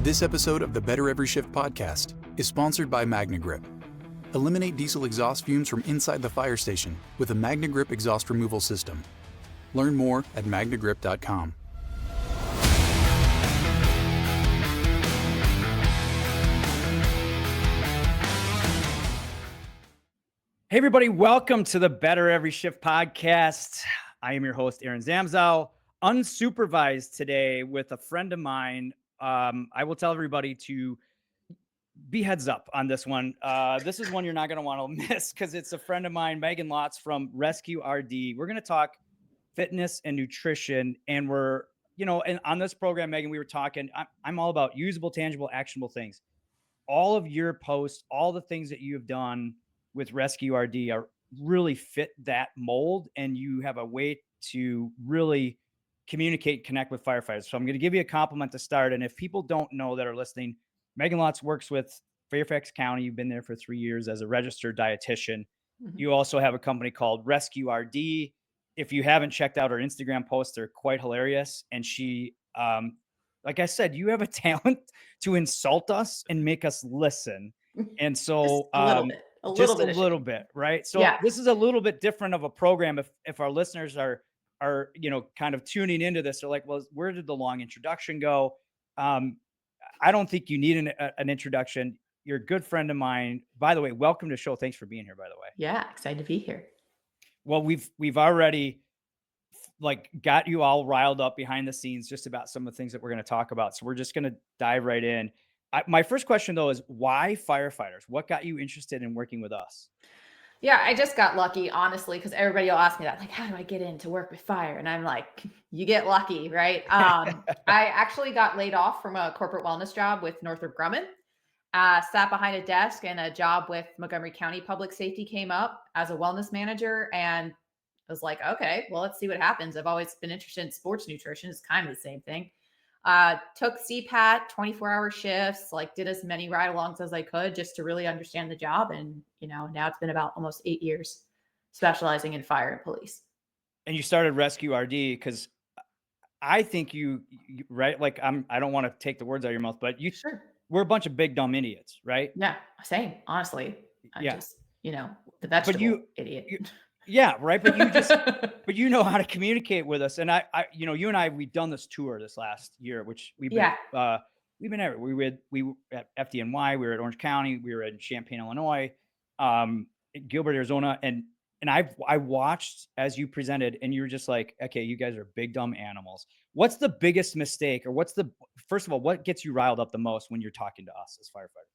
This episode of the Better Every Shift podcast is sponsored by MagnaGrip. Eliminate diesel exhaust fumes from inside the fire station with a MagnaGrip exhaust removal system. Learn more at magnagrip.com. Hey everybody, welcome to the Better Every Shift podcast. I am your host, Aaron Zamzow, unsupervised today with a friend of mine. I will tell everybody to be heads up on this one. This is one you're not going to want to miss because it's a friend of mine, Megan Lautz from RescueRd. We're going to talk fitness and nutrition, and and on this program, Megan, we were talking, I'm all about usable, tangible, actionable things. All of your posts, all the things that you have done with RescueRd are really fit that mold, and you have a way to really communicate, connect with firefighters. So I'm going to give you a compliment to start. And if people don't know that are listening, Megan Lautz works with Fairfax County. You've been there for 3 years as a registered dietitian. Mm-hmm. You also have a company called RescueRd. If you haven't checked out her Instagram posts, they're quite hilarious. And she, like I said, you have a talent to insult us and make us listen. And so a little bit, right? So This is a little bit different of a program. If our listeners are kind of tuning into this, they're like, well, where did the long introduction go? I don't think you need an introduction. You're a good friend of mine. By the way, welcome to the show. Thanks for being here, by the way. Yeah, excited to be here. Well, we've already got you all riled up behind the scenes just about some of the things that we're going to talk about. So we're just going to dive right in. My first question, though, is why firefighters? What got you interested in working with us? Yeah, I just got lucky, honestly, because everybody will ask me that, like, how do I get in to work with fire? And I'm like, you get lucky, right? I actually got laid off from a corporate wellness job with Northrop Grumman. Sat behind a desk, and a job with Montgomery County Public Safety came up as a wellness manager, and I was like, okay, well, let's see what happens. I've always been interested in sports nutrition. It's kind of the same thing. Took CPAT, 24-hour shifts, did as many ride-alongs as I could just to really understand the job. And, now it's been about almost 8 years specializing in fire and police. And you started RescueRd because I think you right? I don't want to take the words out of your mouth, but Sure. We're a bunch of big dumb idiots, right? Yeah, same, honestly. I'm just, the vegetable idiot. Yeah, right. But but you know how to communicate with us. And I you and I, we've done this tour this last year, which we've been everywhere. We were at FDNY, we were at Orange County, we were in Champaign, Illinois, Gilbert, Arizona. And I watched as you presented, and you were just like, okay, you guys are big dumb animals. What's the biggest mistake, or first of all, what gets you riled up the most when you're talking to us as firefighters?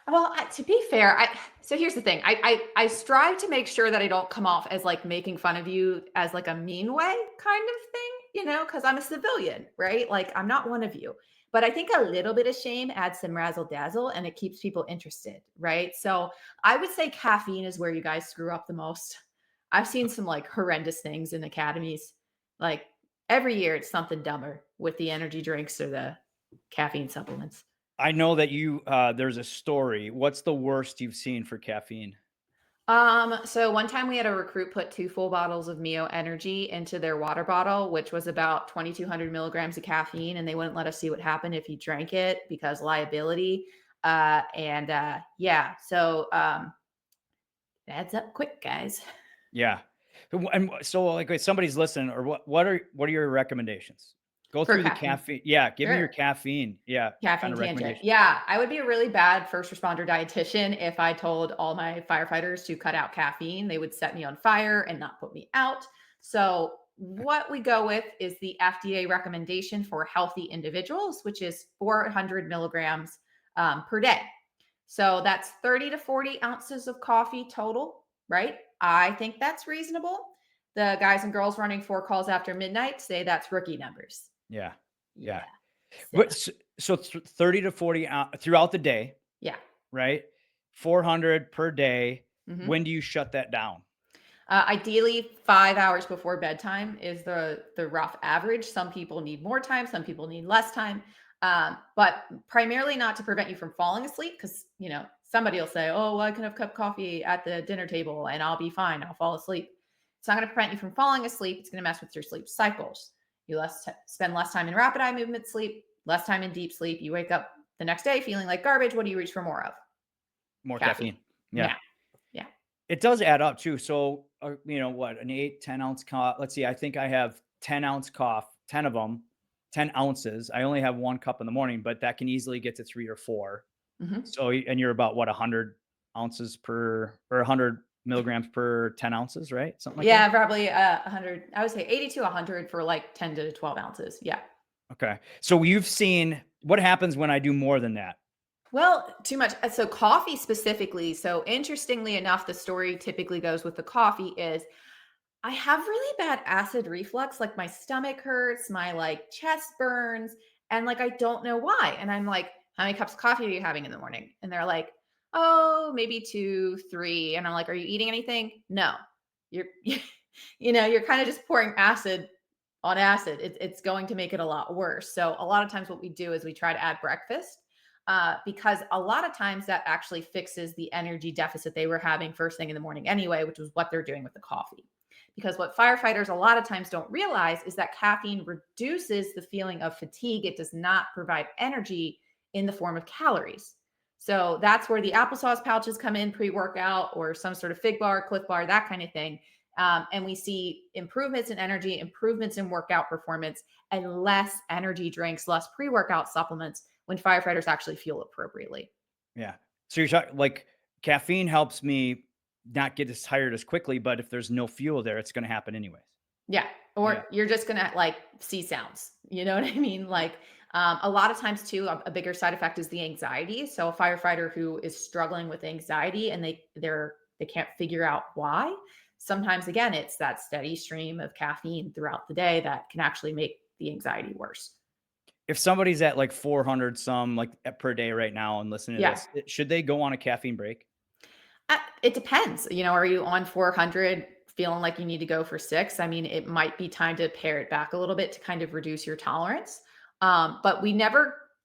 Well, to be fair, so here's the thing. I strive to make sure that I don't come off as making fun of you as a mean way kind of thing, because I'm a civilian, right? I'm not one of you. But I think a little bit of shame adds some razzle-dazzle, and it keeps people interested, right? So I would say caffeine is where you guys screw up the most. I've seen some horrendous things in academies. Every year it's something dumber with the energy drinks or the caffeine supplements. I know that there's a story. What's the worst you've seen for caffeine? So one time we had a recruit put 2 full bottles of Mio Energy into their water bottle, which was about 2,200 milligrams of caffeine, and they wouldn't let us see what happened if he drank it because liability. So adds up quick, guys. Yeah. And so if somebody's listening, or what are your recommendations? Go through the caffeine. Yeah. Give me your caffeine. Yeah. Caffeine tangent. Yeah. I would be a really bad first responder dietitian if I told all my firefighters to cut out caffeine. They would set me on fire and not put me out. So what we go with is the FDA recommendation for healthy individuals, which is 400 milligrams per day. So that's 30 to 40 ounces of coffee total, right? I think that's reasonable. The guys and girls running 4 calls after midnight say that's rookie numbers. Yeah. So 30 to 40 throughout the day. Yeah. Right. 400 per day. Mm-hmm. When do you shut that down? Ideally 5 hours before bedtime is the rough average. Some people need more time. Some people need less time. But primarily not to prevent you from falling asleep. Cause somebody will say, oh, well, I can have a cup of coffee at the dinner table and I'll be fine. I'll fall asleep. It's not going to prevent you from falling asleep. It's going to mess with your sleep cycles. You spend less time in rapid eye movement sleep, less time in deep sleep. You wake up The next day, feeling like garbage, what do you reach for more of? More caffeine. Yeah. Yeah. It does add up too. So, what, an 8-10 ounce cough. Let's see. I think I have 10-ounce cough, 10 of them, 10 ounces. I only have 1 cup in the morning, but that can easily get to 3 or 4. Mhm. So, and you're about what, 100 ounces per, or 100 milligrams per 10 ounces, right? Something like Yeah, that. probably 100. I would say 80 to 100 for like 10 to 12 ounces. Yeah. Okay. So you've seen what happens when I do more than that. Well, too much. So coffee specifically. So interestingly enough, the story typically goes with the coffee is I have really bad acid reflux. Like my stomach hurts, my like chest burns, and like I don't know why. And I'm like, how many cups of coffee are you having in the morning? And they're like, oh, maybe 2, 3. And I'm like, are you eating anything? No. You're you're kind of just pouring acid on acid. It's going to make it a lot worse. So a lot of times what we do is we try to add breakfast because a lot of times that actually fixes the energy deficit they were having first thing in the morning anyway, which was what they're doing with the coffee. Because what firefighters a lot of times don't realize is that caffeine reduces the feeling of fatigue. It does not provide energy in the form of calories. So that's where the applesauce pouches come in pre-workout or some sort of fig bar, Cliff bar, that kind of thing. And we see improvements in energy, improvements in workout performance, and less energy drinks, less pre-workout supplements when firefighters actually fuel appropriately. Yeah. So you're talking like caffeine helps me not get as tired as quickly, but if there's no fuel there, it's going to happen anyways. Yeah. Yeah. Or you're just gonna like see sounds. You know what I mean? Like a lot of times too, a bigger side effect is the anxiety. So a firefighter who is struggling with anxiety and they can't figure out why. Sometimes again, it's that steady stream of caffeine throughout the day that can actually make the anxiety worse. If somebody's at like 400 some like per day right now and listening to Yeah. this, should they go on a caffeine break? It depends. Are you on 400 feeling like you need to go for 6? I mean, it might be time to pare it back a little bit to kind of reduce your tolerance. But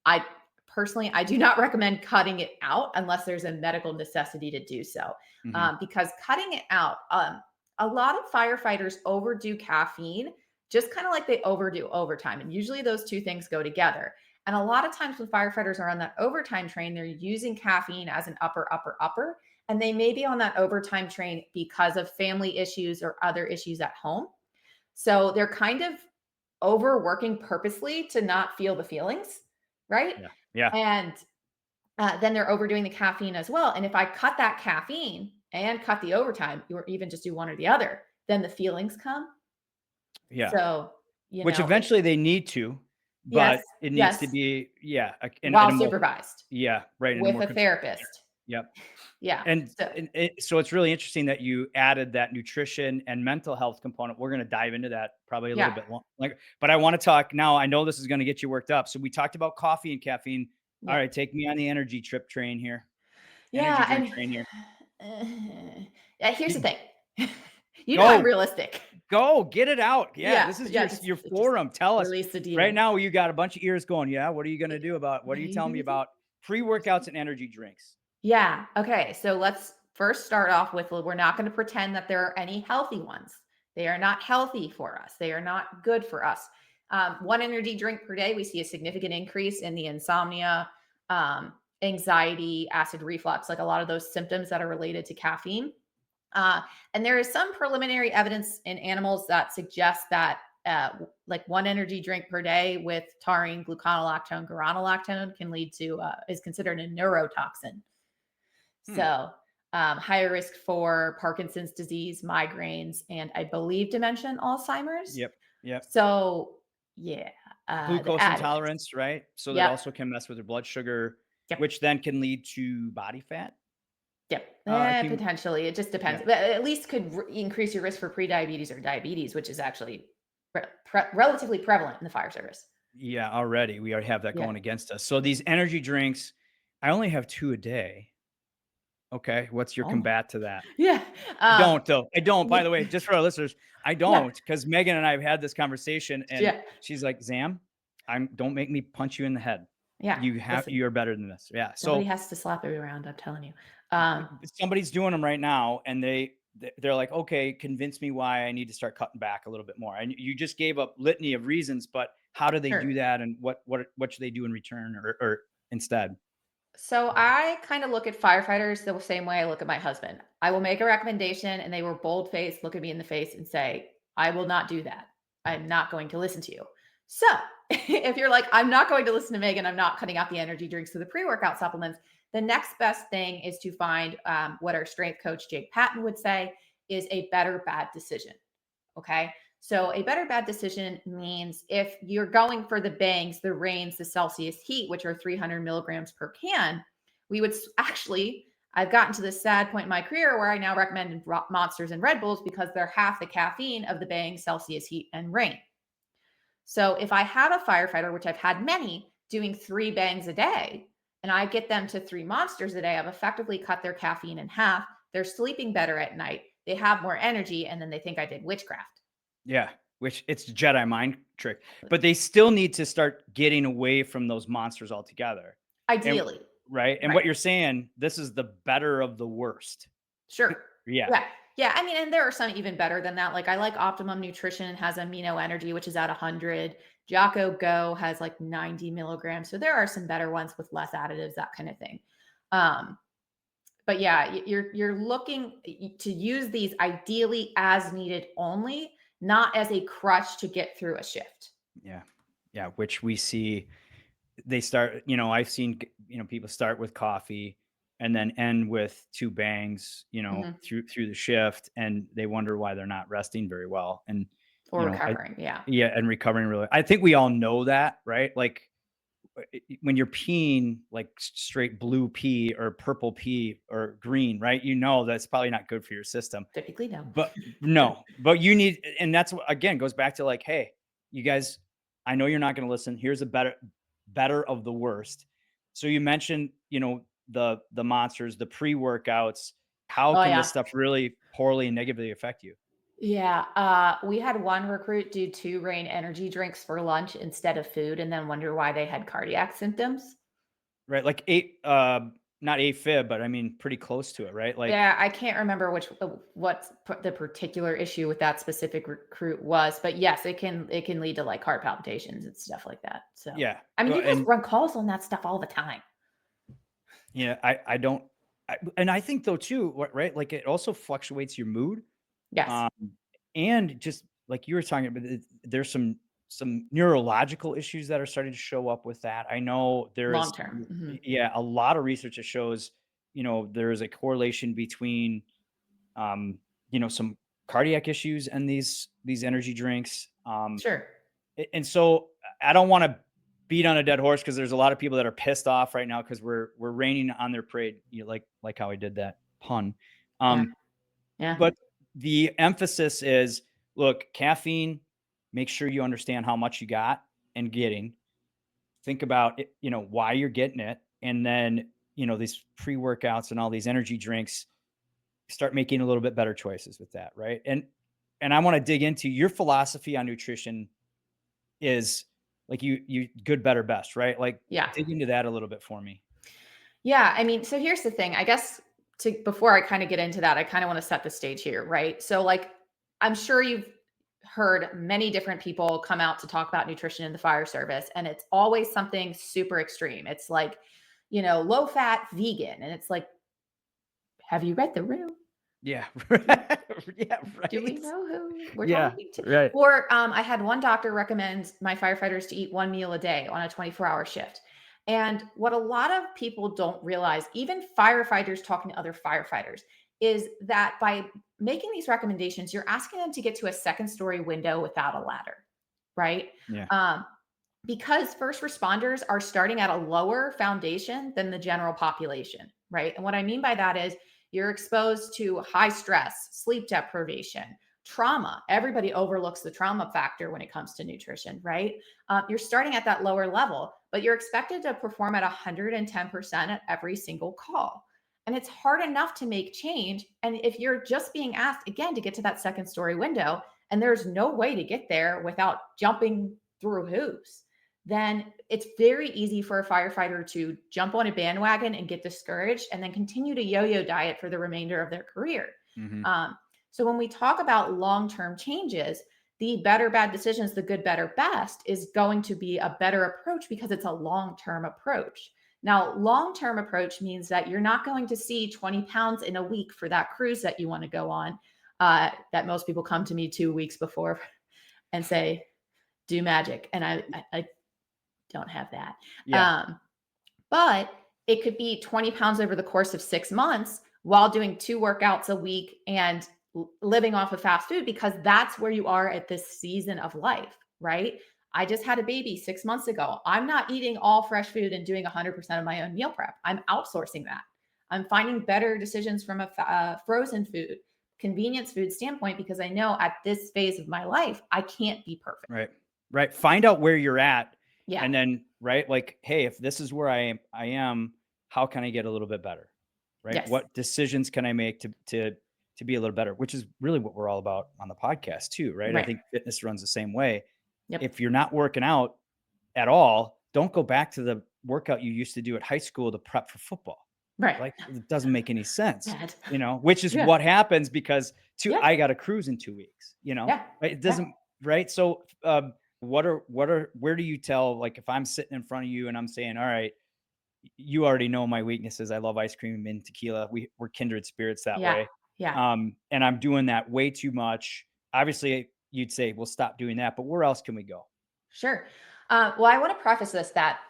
I personally, I do not recommend cutting it out unless there's a medical necessity to do so. Mhm. Because cutting it out, a lot of firefighters overdo caffeine, just kind of like they overdo overtime. And usually those two things go together. And a lot of times when firefighters are on that overtime train, they're using caffeine as an upper. And they may be on that overtime train because of family issues or other issues at home. So they're kind of overworking purposely to not feel the feelings, right? Yeah. Yeah. And then they're overdoing the caffeine as well. And if I cut that caffeine and cut the overtime, or even just do one or the other, then the feelings come. Yeah. So, Which eventually they need to, yes, but it needs to yes, be, in while a more, supervised yeah, right. In a with more a controlled manner. therapist. Yep. Yeah. And, So, so it's really interesting that you added that nutrition and mental health component. We're going to dive into that probably a little yeah. bit long, but I want to talk now. I know this is going to get you worked up. So we talked about coffee and caffeine. All Yeah. right, take me on the energy trip train here. Energy Yeah. drink train here. Here's the You- thing. I'm Go, realistic. go, get it out. Yeah, Yeah. this is Yeah. your Just forum. Tell us release the right demon. now. You got a bunch of ears going. Yeah, what are you going to do about? What What are are you you telling me gonna do? about pre-workouts and energy drinks? Yeah. Okay. So let's first start off with we're not going to pretend that there are any healthy ones. They are not healthy for us. They are not good for us. One energy drink per day, we see a significant increase in the insomnia, anxiety, acid reflux, like a lot of those symptoms that are related to caffeine. Uh, and there is some preliminary evidence in animals that suggests that like one energy drink per day with taurine, gluconolactone, guranolactone can lead to is considered a neurotoxin. Hmm. So higher risk for Parkinson's disease, migraines, and I believe dementia and Alzheimer's. Yep. Yep. So yeah, the Glucose additives. intolerance, right? So that Yep. also can mess with your blood sugar, Yep. which then can lead to body fat. Yep. Accum- Potentially. It just depends. yeah. But at least could increase your risk for prediabetes or diabetes, which is actually relatively prevalent in the fire service. Yeah. Already we already have that Yeah. going against us. So these energy drinks, I only have 2 a day. Okay. What's your Oh my. combat to that? Yeah. I Um, don't though. I don't, by yeah. the way, just for our listeners, I Yeah. don't, because Megan and I have had this conversation and Yeah. she's like, Zam, don't make me punch you in the head. Yeah. Listen, You're better than this. Yeah. nobody So has to slap you around. I'm telling you. Um, somebody's doing them right now and they're like, okay, convince me why I need to start cutting back a little bit more. And you just gave a litany of reasons, but how do they do sure. that? And what should they do in return? Or instead? So I kind of look at firefighters the same way I look at my husband. I will make a recommendation and they will bold face look at me in the face and say, I will not do that. I'm not going to listen to you. So if you're like, I'm not going to listen to Megan, I'm not cutting out the energy drinks or the pre-workout supplements, the next best thing is to find what our strength coach, Jake Patton, would say is a better bad decision. Okay. So a better bad decision means if you're going for the bangs, the rains, the Celsius heat, which are 300 milligrams per can, we would actually, I've gotten to this sad point in my career where I now recommend Monsters and Red Bulls because they're half the caffeine of the bangs, Celsius heat, and rain. So if I have a firefighter, which I've had many, doing 3 bangs a day, and I get them to 3 monsters a day, I've effectively cut their caffeine in half. They're sleeping better at night. They have more energy, and then they think I did witchcraft. Yeah, which it's Jedi mind trick, but they still need to start getting away from those monsters altogether. And Ideally. right? And Right. what you're saying, this is the better of the worst. Sure. Yeah. Yeah. Yeah. I mean, and there are some even better than that. Like I like Optimum Nutrition has amino energy, which is at 100. Jocko Go has like 90 milligrams. So there are some better ones with less additives, that kind of thing. Um, but yeah, you're looking to use these ideally as needed only, not as a crutch to get through a shift. Yeah. Yeah. Which we see they start, I've seen, people start with coffee and then end with 2 bangs, Mhm. through the shift, and they wonder why they're not resting very well. And, Or I recovering. Yeah. yeah, and recovering really. I think we all know that, right? Like when you're peeing like straight blue pee or purple pee or green, right? That's probably not good for your system. Typically, no. But no, but you need, and that's what again goes back to like, hey, you guys, I know you're not going to listen. Here's a better of the worst. So you mentioned, the monsters, the pre-workouts. How Oh, can yeah. this stuff really poorly and negatively affect you? Yeah, we had one recruit do 2 Rain energy drinks for lunch instead of food and then wonder why they had cardiac symptoms. Right? Like not AFib, but I mean pretty close to it, right? Like, Yeah, I can't remember the particular issue with that specific recruit was, but yes, it can lead to like heart palpitations and stuff like that. So, yeah. I mean, Well, you guys and run calls on that stuff all the time. yeah, I don't, and I think though too, right? Like it also fluctuates your mood. Yes, Um, and just like you were talking about, there's some neurological issues that are starting to show up with that. I know there long is, term. Mhm. yeah, a lot of research that shows, there is a correlation between, um, some cardiac issues and these energy drinks. Sure. And so I don't want to beat on a dead horse because there's a lot of people that are pissed off right now because we're raining on their parade. Like how I did that pun. Yeah. Um, Yeah. but the emphasis is, look, caffeine, make sure you understand how much you got and getting. Think about it, why you're getting it. And then, these pre-workouts and all these energy drinks, start making a little bit better choices with that. Right. And I want to dig into your philosophy on nutrition is like you good, better, best, right? Like Yeah. dig into that a little bit for me. Yeah, I mean, so here's the thing. I guess to before I kind of get into that, I kind of want to set the stage here, right? So like I'm sure you've heard many different people come out to talk about nutrition in the fire service and it's always something super extreme. It's like, low fat vegan and it's like have you read the room? Yeah. Yeah, Do we right. know who we're Yeah, talking to? right. Or I had one doctor recommend my firefighters to eat 1 meal a day on a 24-hour shift. And what a lot of people don't realize, even firefighters talking to other firefighters, is that by making these recommendations, you're asking them to get to a second story window without a ladder, right? Yeah. Um, because first responders are starting at a lower foundation than the general population, right? And what I mean by that is you're exposed to high stress, sleep deprivation, trauma. Everybody overlooks the trauma factor when it comes to nutrition, right? You're starting at that lower level, but you're expected to perform at 110% at every single call. And it's hard enough to make change. And if you're just being asked again to get to that second story window, and there's no way to get there without jumping through hoops, then it's very easy for a firefighter to jump on a bandwagon and get discouraged and then continue to yo-yo diet for the remainder of their career. Mhm. So when we talk about long-term changes, the better bad decisions, the good, better, best is going to be a better approach because it's a long-term approach. Now, long-term approach means that you're not going to see 20 pounds in a week for that cruise that you want to go on, that most people come to me 2 weeks before and say, do magic. And I don't have that. Yeah. But it could be 20 pounds over the course of 6 months while doing 2 workouts a week and living off of fast food, because that's where you are at this season of life, right? I just had a baby 6 months ago. I'm not eating all fresh food and doing 100% of my own meal prep. I'm outsourcing that. I'm finding better decisions from a frozen food, convenience food standpoint, because I know at this phase of my life, I can't be perfect. Right. Right. Find out where you're at. Yeah. And then, right, like, hey, if this is where I am, how can I get a little bit better? Right. Yes. What decisions can I make to be a little better, which is really what we're all about on the podcast too. Right. I Right. think fitness runs the same way. Yep. If you're not working out at all, don't go back to the workout you used to do at high school to prep for football. Right. Like, it doesn't make any sense, Bad. which is Yeah. what happens because Yeah. I got to cruise in 2 weeks, Yeah. right? It doesn't, right? So, where do you tell, like, if I'm sitting in front of you and I'm saying, all right, you already know my weaknesses. I love ice cream and tequila. We're kindred spirits that Yeah. way. Yeah. And I'm doing that way too much. Obviously you'd say, well, stop doing that, but where else can we go? Sure. Well, I want to preface this that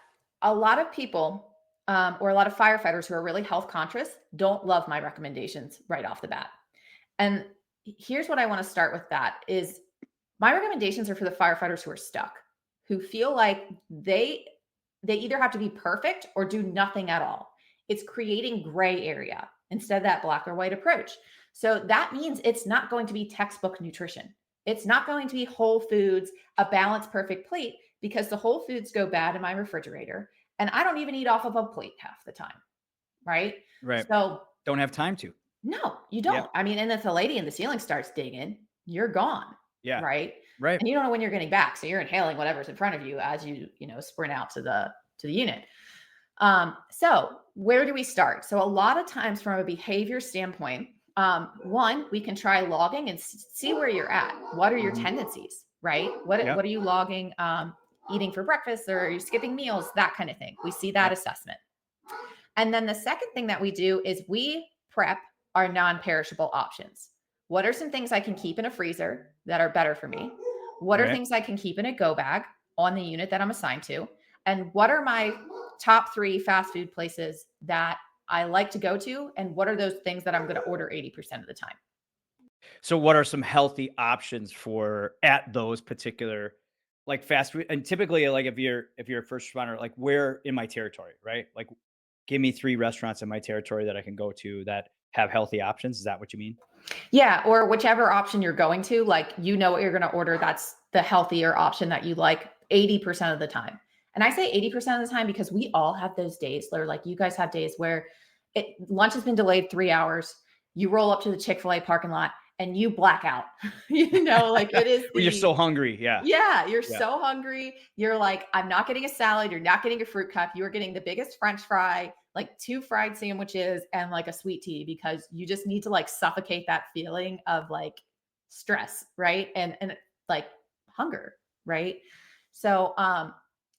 a lot of people, or a lot of firefighters who are really health conscious don't love my recommendations right off the bat. And here's what I want to start with, that is my recommendations are for the firefighters who are stuck, who feel like they either have to be perfect or do nothing at all. It's creating gray area instead of that black or white approach. So that means it's not going to be textbook nutrition. It's not going to be whole foods, a balanced, perfect plate, because the whole foods go bad in my refrigerator. And I don't even eat off of a plate half the time. Right. Right. So don't have time to. No, you don't. Yeah. I mean, and if the lady in the ceiling starts digging, you're gone. Yeah. Right. Right. And you don't know when you're getting back. So you're inhaling whatever's in front of you as you sprint out to the unit. So where do we start? So a lot of times from a behavior standpoint, one, we can try logging and see where you're at. What are your tendencies, right? What are you logging, eating for breakfast, or are you skipping meals, that kind of thing. We see that assessment. And then the second thing that we do is we prep our non-perishable options. What are some things I can keep in a freezer that are better for me? What are things I can keep in a go bag on the unit that I'm assigned to? And what are my top 3 fast food places that I like to go to? And what are those things that I'm going to order 80% of the time? So what are some healthy options at those particular, like, fast food? And typically, like, if you're a first responder, like, where in my territory, right? Like, give me 3 restaurants in my territory that I can go to that have healthy options. Is that what you mean? Yeah. Or whichever option you're going to, like, what you're going to order. That's the healthier option that you like 80% of the time. And I say 80% of the time because we all have those days where, like, you guys have days where lunch has been delayed 3 hours. You roll up to the Chick-fil-A parking lot and you black out, like it is. Well, you're so hungry. Yeah. Yeah. You're so hungry. You're like, I'm not getting a salad. You're not getting a fruit cup. You are getting the biggest French fry, like 2 fried sandwiches and like a sweet tea, because you just need to, like, suffocate that feeling of, like, stress. Right. And like hunger. Right. So,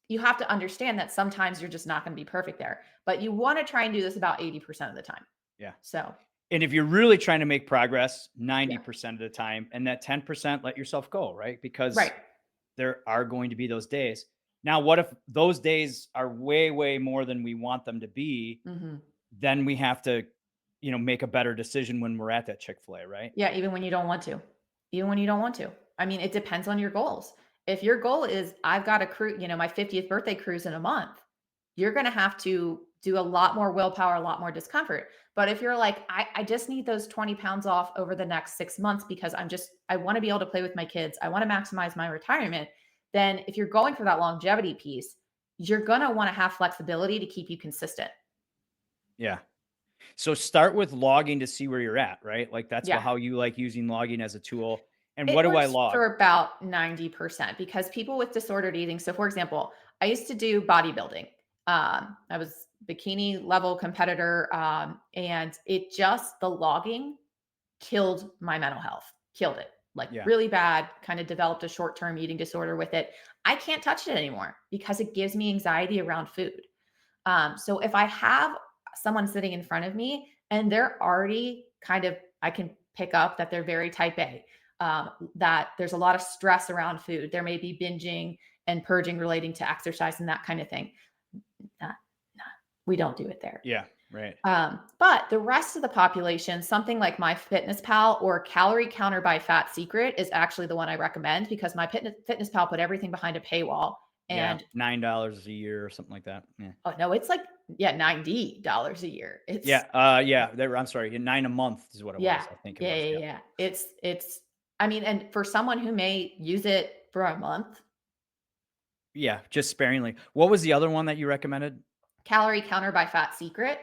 you have to understand that sometimes you're just not going to be perfect there, but you want to try and do this about 80% of the time. Yeah. So, and if you're really trying to make progress 90% of the time, and that 10%, let yourself go, right? Because there are going to be those days. Now, what if those days are way, way more than we want them to be? Then we have to, make a better decision when we're at that Chick-fil-A, right? Yeah. Even when you don't want to. I mean, it depends on your goals. If your goal is, I've got a cruise, my 50th birthday cruise in a month, you're going to have to do a lot more willpower, a lot more discomfort. But if you're like, I just need those 20 pounds off over the next 6 months because I want to be able to play with my kids, I want to maximize my retirement, then if you're going for that longevity piece, you're going to want to have flexibility to keep you consistent. Yeah. So start with logging to see where you're at, right? Like, that's how you like using logging as a tool. And what do I log? For about 90%, because people with disordered eating. So, for example, I used to do bodybuilding. I was bikini level competitor. And the logging killed my mental health, killed it, like really bad, kind of developed a short-term eating disorder with it. I can't touch it anymore because it gives me anxiety around food. So if I have someone sitting in front of me and they're already I can pick up that they're very type A, that there's a lot of stress around food. There may be binging and purging relating to exercise and that kind of thing. Not, we don't do it there. Yeah. Right. But the rest of the population, something like MyFitnessPal or Calorie Counter by Fat Secret is actually the one I recommend, because MyFitnessPal put everything behind a paywall. And $9 a year or something like that. Yeah. oh no, it's like $90 a year. It's I'm sorry, 9 a month is what it was. I think it was. Yeah. It's I mean, and for someone who may use it for a month. Yeah, just sparingly. What was the other one that you recommended? Calorie Counter by Fat Secret.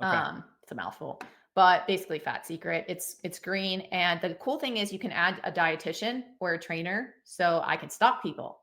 Okay. It's a mouthful, but basically Fat Secret. It's green, and the cool thing is you can add a dietitian or a trainer, so I can stop people.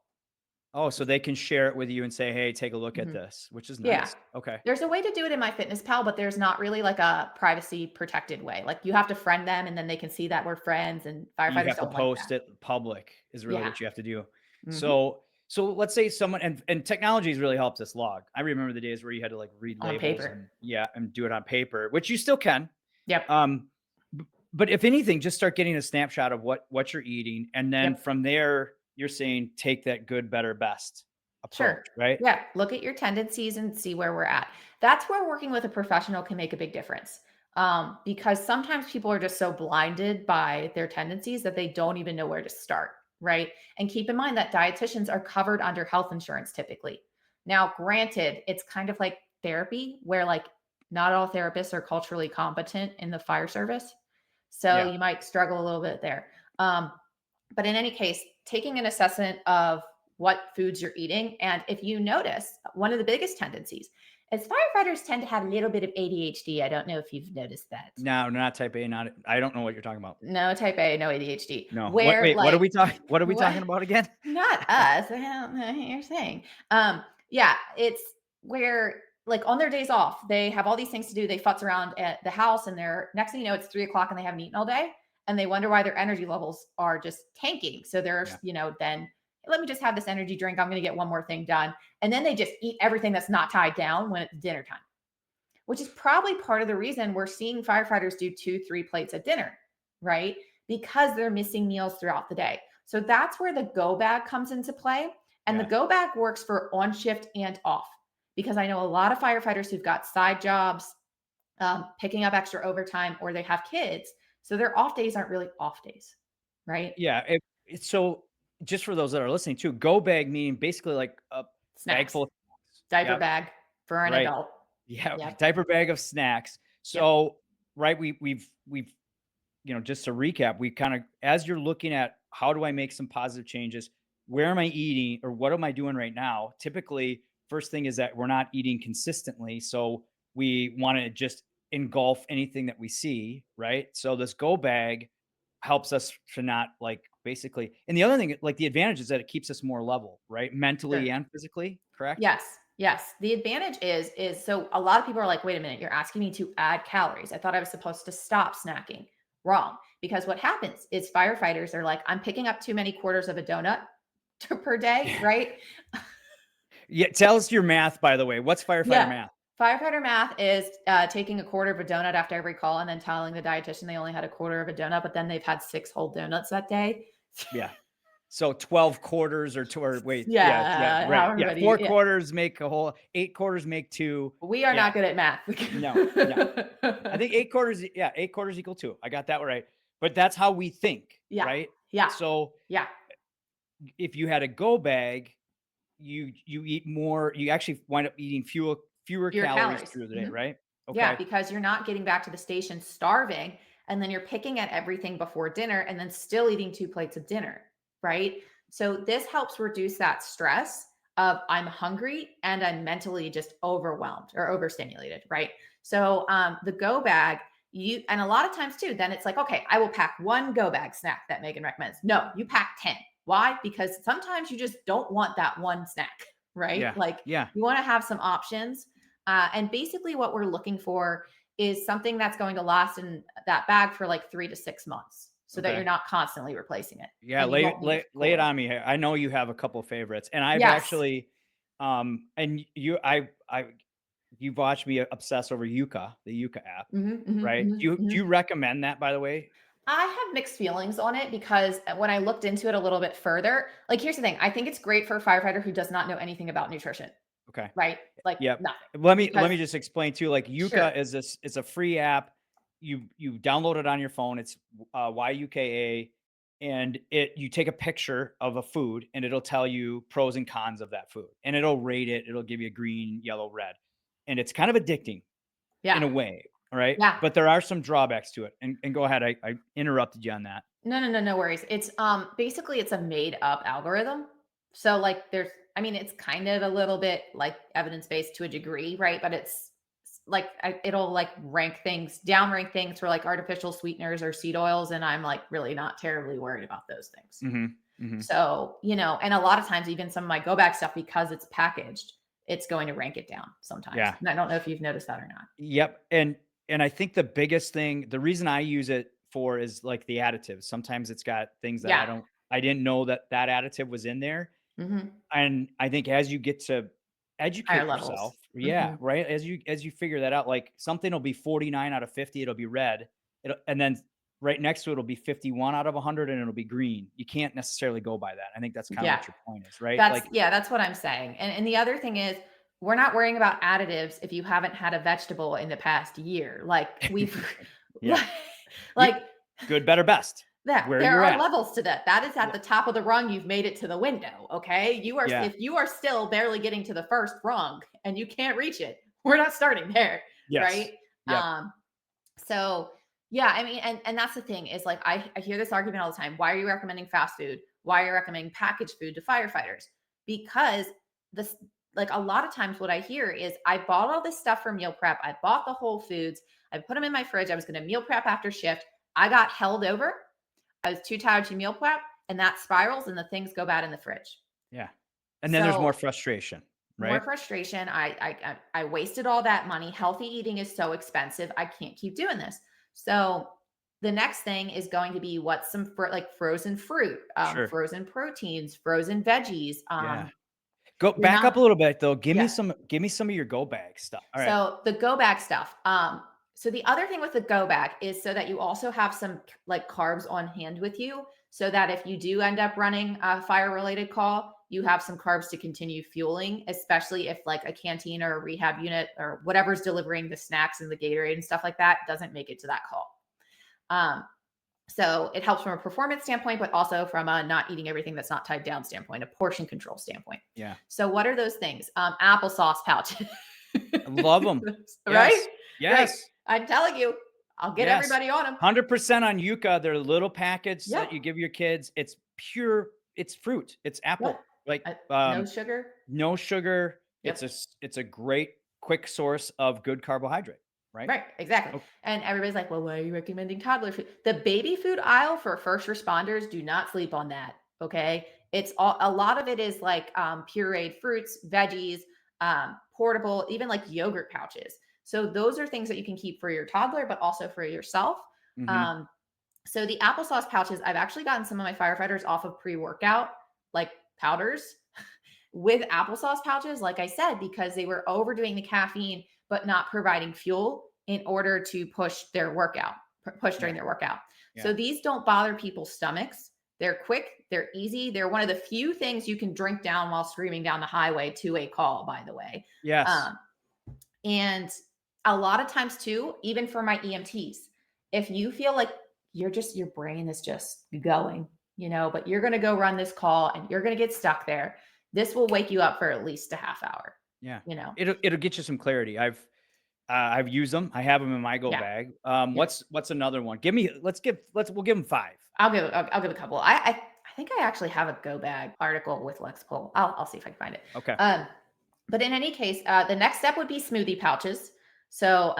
Oh, so they can share it with you and say, "Hey, take a look at this," which is nice. Okay. There's a way to do it in MyFitnessPal, but there's not really like a privacy protected way. Like you have to friend them, and then they can see that we're friends. And You firefighters have to don't like post that. it public is really what you have to do. Mhm. So let's say someone and technology has really helped us log. I remember the days where you had to like read On labels paper. and do it on paper, which you still can. Yep. But if anything, just start getting a snapshot of what you're eating, and then Yep. from there, you're saying take that good, better, best approach, Sure. right? Yeah. Look at your tendencies and see where we're at. That's where working with a professional can make a big difference. Because sometimes people are just so blinded by their tendencies that they don't even know where to start. Right. And keep in mind that dietitians are covered under health insurance typically. Now, granted, it's kind of like therapy where like not all therapists are culturally competent in the fire service. So Yeah. you might struggle a little bit there. But in any case, taking an assessment of what foods you're eating. And if you notice, one of the biggest tendencies is firefighters tend to have a little bit of ADHD. I don't know if you've noticed that. No, not type A. I don't know what you're talking about. No type A, no ADHD. No. Where Wait, what are like we talking? What are we what? talking about again? Not us. I don't know what you're saying. Yeah, it's where like on their days off, they have all these things to do. They futz around at the house, and they're next thing you know, it's 3 o'clock and they haven't eaten all day, and they wonder why their energy levels are just tanking. So they're, then let me just have this energy drink. I'm going to get one more thing done, and then they just eat everything that's not tied down when it's dinner time, which is probably part of the reason we're seeing firefighters do 2-3 plates at dinner, right? Because they're missing meals throughout the day. So that's where the go bag comes into play. And the go bag works for on shift and off, because I know a lot of firefighters who've got side jobs, picking up extra overtime, or they have kids. So their off days aren't really off days, right? Yeah. So just for those that are listening too, go bag meaning basically like a bag Snacks, full of snacks. diaper Yep. bag for an Right. adult. Yeah. Yep. Diaper bag of snacks. So, right. We've, just to recap, we kind of, as you're looking at how do I make some positive changes, where am I eating or what am I doing right now? Typically, first thing is that we're not eating consistently. So we want to just engulf anything that we see, right? So this go bag helps us to not like basically, and the other thing, like the advantage is that it keeps us more level, right? Mentally Sure. and physically, correct? Yes. The advantage is so a lot of people are like, wait a minute, you're asking me to add calories. I thought I was supposed to stop snacking. Wrong. Because what happens is firefighters are like, I'm picking up too many quarters of a donut per day, right? Yeah. Tell us your math, by the way. What's firefighter math? Firefighter math is taking a quarter of a donut after every call and then telling the dietitian they only had a quarter of a donut, but then they've had 6 whole donuts that day. Yeah. So 12 quarters right. However Yeah. many, 4 quarters make a whole, 8 quarters make 2. We are not good at math. No. I think 8 quarters. Yeah. 8 quarters equal 2. I got that right. But that's how we think. Yeah. Right. Yeah. So Yeah. if you had a go bag, you eat more, you actually wind up eating fewer calories through the day, right? Okay. Yeah, because you're not getting back to the station starving, and then you're picking at everything before dinner and then still eating 2 plates of dinner, right? So this helps reduce that stress of I'm hungry and I'm mentally just overwhelmed or overstimulated, right? So the go bag, and a lot of times too, then it's like, okay, I will pack 1 go bag snack that Megan recommends. No, you pack 10. Why? Because sometimes you just don't want that one snack, right? Yeah. You want to have some options. And basically what we're looking for is something that's going to last in that bag for like 3 to 6 months so that you're not constantly replacing it. Yeah. Lay it on me here. I know you have a couple favorites, and I've Yes. actually, and you, you've watched me obsess over Yuka, the Yuka app, Mhm, mhm, right? mhm, Do mhm. you recommend that, by the way? I have mixed feelings on it because when I looked into it a little bit further, like here's the thing, I think it's great for a firefighter who does not know anything about nutrition, Okay. right? Like Yep. nothing. Let Because me just explain too. Like sure. Yuka is this it's a free app. You download it on your phone. It's YUKA, and you take a picture of a food and it'll tell you pros and cons of that food. And it'll rate it. It'll give you green, yellow, red. And it's kind of addicting in Yeah. a way. All right. Yeah. But there are some drawbacks to it. And go ahead. I interrupted you on that. No worries. It's basically it's a made up algorithm. So like I mean it's kind of a little bit like evidence-based to a degree, right? But like it'll like down rank things for like artificial sweeteners or seed oils and I'm like really not terribly worried about those things. Hmm. Hmm. So, and a lot of times even some of my go back stuff because it's packaged, it's going to rank it down sometimes. Yeah. And I don't know if you've noticed that or not. Yep, and I think the biggest thing, the reason I use it for is like the additives. Sometimes it's got things that Yeah. I didn't know that additive was in there. Mhm. And I think as you get to Higher educate levels. yourself, yeah, Mhm. right. As you figure that out, like something will be 49 out of 50, it'll be red. And then right next to it'll be 51 out of 100 and it'll be green. You can't necessarily go by that. I think that's kind of Yeah. what your point is, right? Like, That's what I'm saying. And the other thing is we're not worrying about additives if you haven't had a vegetable in the past year. Like we've yeah. You like good, better, best. yeah, Where there you're are at. levels to that. That is at Yeah. the top of the rung. You've made it to the window. Okay. Yeah. If you are still barely getting to the first rung and you can't reach it, we're not starting there. Yes. Right. Yep. So yeah, I mean, and that's the thing is like I hear this argument all the time. Why are you recommending fast food? Why are you recommending packaged food to firefighters? Because this like a lot of times what I hear is I bought all this stuff for meal prep. I bought the whole foods. I put them in my fridge. I was going to meal prep after shift. I got held over. I was too tired to meal prep, and that spirals and the things go bad in the fridge. Yeah. And then there's more So frustration, more right? frustration. I wasted all that money. Healthy eating is so expensive. I can't keep doing this. So the next thing is going to be what's some like frozen fruit, Sure. frozen proteins, frozen veggies. Yeah. Go You're back not up a little bit though. yeah. Give me some of your go bag stuff. All right. So the go bag stuff. So the other thing with the go bag is so that you also have some like carbs on hand with you, so that if you do end up running a fire related call, you have some carbs to continue fueling, especially if like a canteen or a rehab unit or whatever's delivering the snacks and the Gatorade and stuff like that doesn't make it to that call. Um, so it helps from a performance standpoint, but also from a not eating everything that's not tied down standpoint, a portion control standpoint. Yeah. So what are those things? Applesauce pouches. I love them. Right? Yes. Right. Yes. I'm telling you, I'll get Yes. everybody on them. 100% on Yucca. They're little packets Yeah. that you give your kids. It's pure, it's fruit. It's Yeah. apple. Like No sugar. no sugar. Yep. It's a great quick source of good carbohydrate, right? Right. Exactly. Oh, And everybody's like, well, why are you recommending toddler food? The baby food aisle for first responders, do not sleep on that. Okay. A lot of it is like pureed fruits, veggies, portable, even like yogurt pouches. So those are things that you can keep for your toddler, but also for yourself. mhm. Um, so the applesauce pouches, I've actually gotten some of my firefighters off of pre-workout, like powders with applesauce pouches, like I said, because they were overdoing the caffeine, but not providing fuel in order to push their workout, push Yeah. during their workout. So Yeah. these don't bother people's stomachs. They're quick, they're easy. They're one of the few things you can drink down while screaming down the highway to a call, by the way. Yes. Um, and a lot of times too, even for my EMTs, if you feel like your brain is just going, but you're going to go run this call and you're going to get stuck there, this will wake you up for at least a half hour, Yeah. you know? It'll get you some clarity. I've used them. I have them in my go Yeah. bag. Yeah. What's another one? We'll give them 5. I'll give a couple. I think I actually have a go bag article with Lexipol. I'll see if I can find it. Okay. But in any case, the next step would be smoothie pouches. So,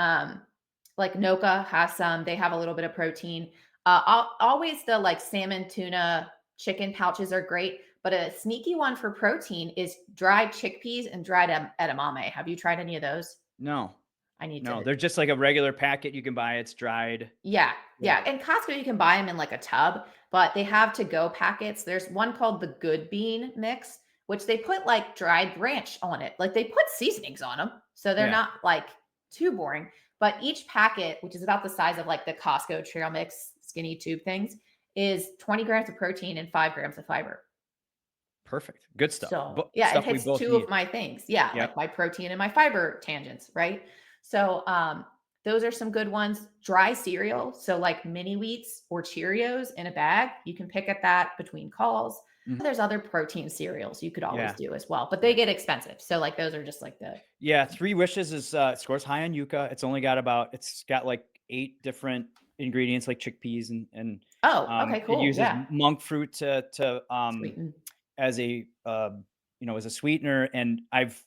like Noka has some, they have a little bit of protein. Always the like salmon, tuna, chicken pouches are great, but a sneaky one for protein is dried chickpeas and dried edamame. Have you tried any of those? No. I need No, to. they're just like a regular packet you can buy. It's dried. Yeah, yeah. Yeah. And Costco, you can buy them in like a tub, but they have to go packets. There's one called the Good Bean Mix, which they put like dried ranch on it. Like they put seasonings on them. So they're not like too boring, but each packet, which is about the size of like the Costco trail mix skinny tube things, is 20 grams of protein and 5 grams of fiber. Perfect. Good stuff. So yeah, it Stuff we hits both two need. of my things. Yeah, Yep. like my protein and my fiber tangents, right? So those are some good ones. Dry cereal, so like mini wheats or Cheerios in a bag. You can pick at that between calls. Mhm. There's other protein cereals you could always Yeah. do as well, but they get expensive. So like those are just like the Yeah. 3 Wishes is scores high on Yucca. It's got like 8 different ingredients like chickpeas and oh, okay, it cool. uses Yeah. monk fruit to Sweeten. as a as a sweetener, and I've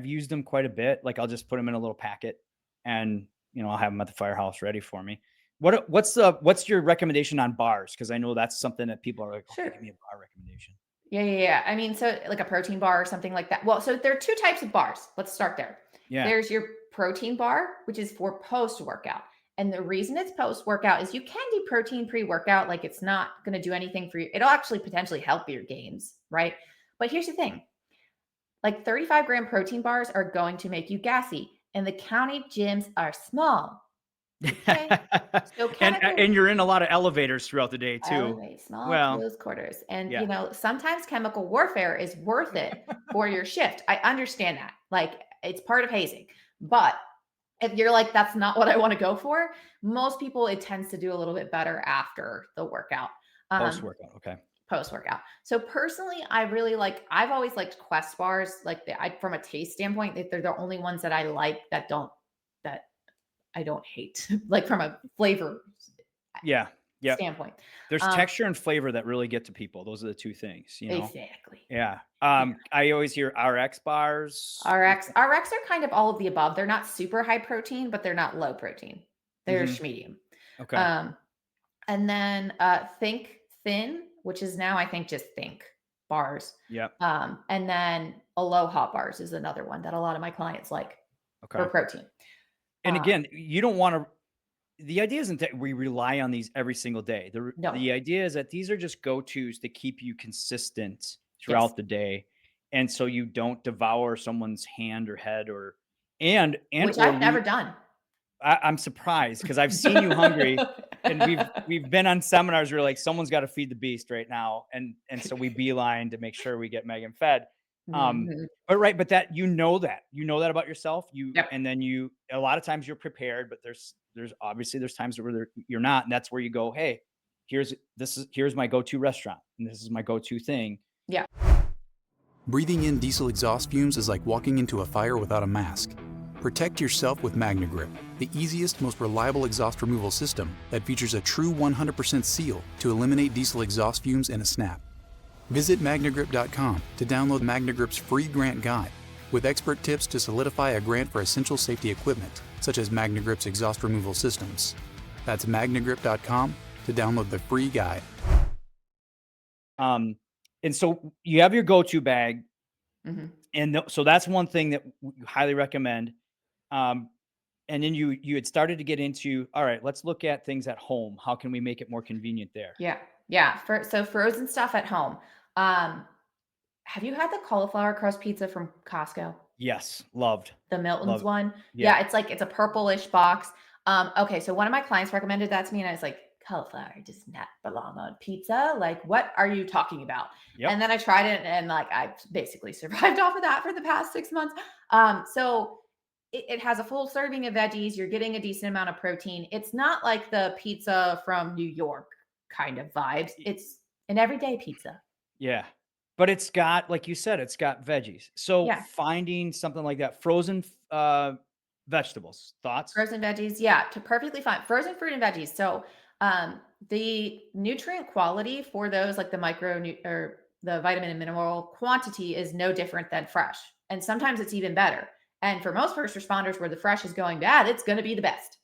used them quite a bit. Like I'll just put them in a little packet, and I'll have them at the firehouse ready for me. What's your recommendation on bars? Because I know that's something that people are like, okay, Sure. give me a bar recommendation. Yeah. I mean, so like a protein bar or something like that. Well, so there are two types of bars. Let's start there. Yeah. There's your protein bar, which is for post workout. And the reason it's post workout is you can do protein pre workout. Like it's not going to do anything for you. It'll actually potentially help your gains, right? But here's the thing, like 35-gram protein bars are going to make you gassy, and the county gyms are small. Okay. So And you're in a lot of elevators throughout the day too. elevate small Well, closed quarters. And yeah. sometimes chemical warfare is worth it for your shift. I understand that. Like it's part of hazing. But if you're like, that's not what I want to go for, most people it tends to do a little bit better after the workout. Post workout. Okay. Post workout. So personally, I've always liked Quest bars, like from a taste standpoint, they're the only ones that I like that I don't hate, like from a flavor Yeah. Yeah. standpoint. There's texture and flavor that really get to people. Those are the two things, Exactly. Yeah. I always hear RX bars. RX are kind of all of the above. They're not super high protein, but they're not low protein. They're medium. Okay. And then Think Thin, which is now I think just Think bars. Yep. And then Aloha bars is another one that a lot of my clients like for protein. And again, you don't want to. The idea isn't that we rely on these every single day. The idea is that these are just go-tos to keep you consistent throughout the day, and so you don't devour someone's hand or head which I've never done. I'm surprised because I've seen you hungry, and we've been on seminars where like someone's got to feed the beast right now, and so we beeline to make sure we get Megan fed. But that that about yourself. And then a lot of times you're prepared, but there's obviously times where you're not, and that's where you go, hey, here's my go-to restaurant, and this is my go-to thing. Yeah. Breathing in diesel exhaust fumes is like walking into a fire without a mask. Protect yourself with MagnaGrip, the easiest, most reliable exhaust removal system that features a true 100% seal to eliminate diesel exhaust fumes in a snap. Visit magnagrip.com to download MagnaGrip's free grant guide with expert tips to solidify a grant for essential safety equipment, such as MagnaGrip's exhaust removal systems. That's magnagrip.com to download the free guide. And so you have your go-to bag, and so that's one thing that we highly recommend. And then you had started to get into, all right, let's look at things at home. How can we make it more convenient there? Yeah. So frozen stuff at home. Have you had the cauliflower crust pizza from Costco? Yes, loved. The Milton's one? Yeah. It's a purplish box. Okay, so one of my clients recommended that to me, and I was like, cauliflower does not belong on pizza. Like, what are you talking about? Yep. And then I tried it, and like I basically survived off of that for the past 6 months. So it has a full serving of veggies. You're getting a decent amount of protein. It's not like the pizza from New York kind of vibes. It's an everyday pizza. Yeah. But it's got, like you said, it's got veggies. So finding something like that, frozen vegetables, thoughts? Frozen veggies, to perfectly fine. Frozen fruit and veggies. So the nutrient quality for those, like the the vitamin and mineral quantity, is no different than fresh. And sometimes it's even better. And for most first responders where the fresh is going bad, it's going to be the best.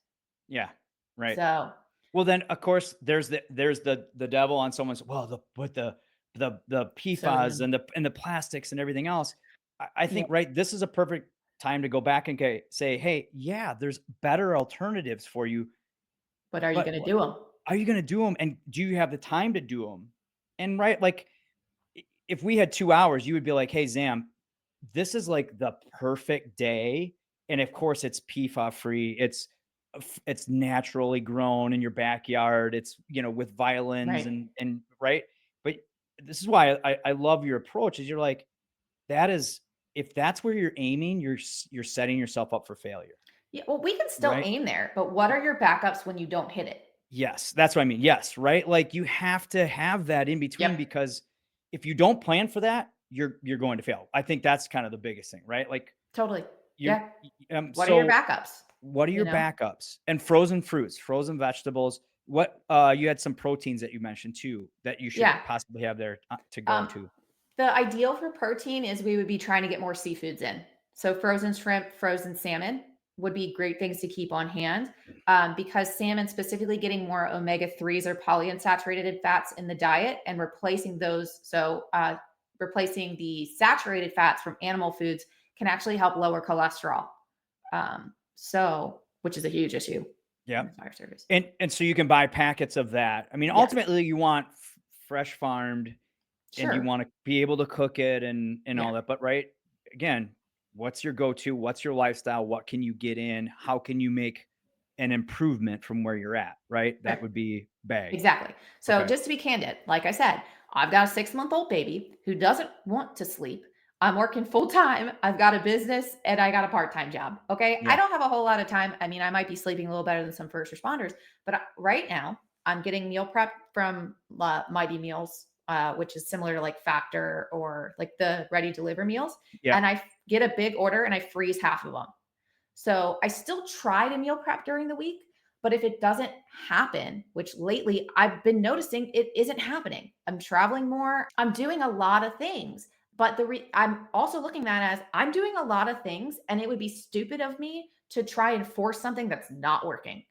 Yeah. Right. So, well, then of course there's the devil on someone's, the PFAS and the plastics and everything else. I think, right, this is a perfect time to go back and say, hey, there's better alternatives for you. But are you going to do them? Are you going to do them? And do you have the time to do them? And right, like if we had 2 hours, you would be like, hey, Zam, this is like the perfect day And of course it's PFAS free. It's naturally grown in your backyard. It's, with violins Right. and right. But this is why I love your approach is you're like, that is, if that's where you're aiming, you're setting yourself up for failure. Yeah, well, we can still Right. aim there, but what are your backups when you don't hit it? Yes. That's what I mean. Yes. Right. Like you have to have that in between, Yep, because if you don't plan for that, you're going to fail. I think that's kind of the biggest thing, right? Like totally. you're, Yeah. What are your so backups? what are You your know? backups? And frozen fruits, frozen vegetables. What you had some proteins that you mentioned too that you should Yeah. possibly have there to go Um, to. the ideal for protein is we would be trying to get more seafoods in. So frozen shrimp, frozen salmon would be great things to keep on hand, because salmon specifically getting more omega-3s or polyunsaturated fats in the diet and replacing those. So replacing the saturated fats from animal foods can actually help lower cholesterol. Which is a huge issue Yeah. in the fire service. And so you can buy packets of that. I mean, Yes, ultimately you want fresh farmed and you sure. want to be able to cook it and Yeah. all that. But right, again, what's your go-to? What's your lifestyle? What can you get in? How can you make an improvement from where you're at? Right. That Right. would be bag. Exactly. So Okay. just to be candid, like I said, I've got a 6-month-old baby who doesn't want to sleep. I'm working full time. I've got a business and I got a part-time job. Okay. I Yeah. don't have a whole lot of time. I mean, I might be sleeping a little better than some first responders, but right now I'm getting meal prep from Mighty Meals, which is similar to like Factor or like the ready deliver meals. Yeah. And I get a big order and I freeze half of them. So I still try to meal prep during the week, but if it doesn't happen, which lately I've been noticing it isn't happening. I'm traveling more. I'm doing a lot of things, but I'm also looking at it as I'm doing a lot of things and it would be stupid of me to try and force something that's not working. Yeah.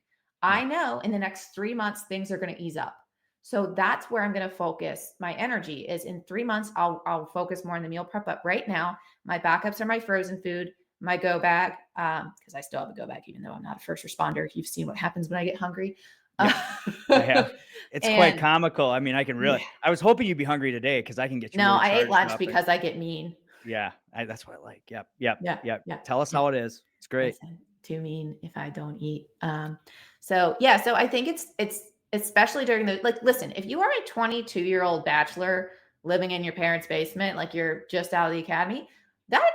I know in the next 3 months things are going to ease up. So that's where I'm going to focus my energy is in 3 months I'll focus more on the meal prep, but right now my backups are my frozen food, my go bag, because I still have a go bag, even though I'm not a first responder. You've seen what happens when I get hungry. Yep. I have. It's quite And comical. I mean, yeah, I was hoping you'd be hungry today because I can get you no, really I ate charged lunch up. And because I get mean. yeah, that's what I like. Yep. Yep. Yeah, Yep. yeah, Tell us yeah. how it is. It's great. Listen, too mean if I don't eat. So yeah, so I think it's especially during the like. Listen, if you are a 22-year-old bachelor living in your parents' basement, like you're just out of the academy, that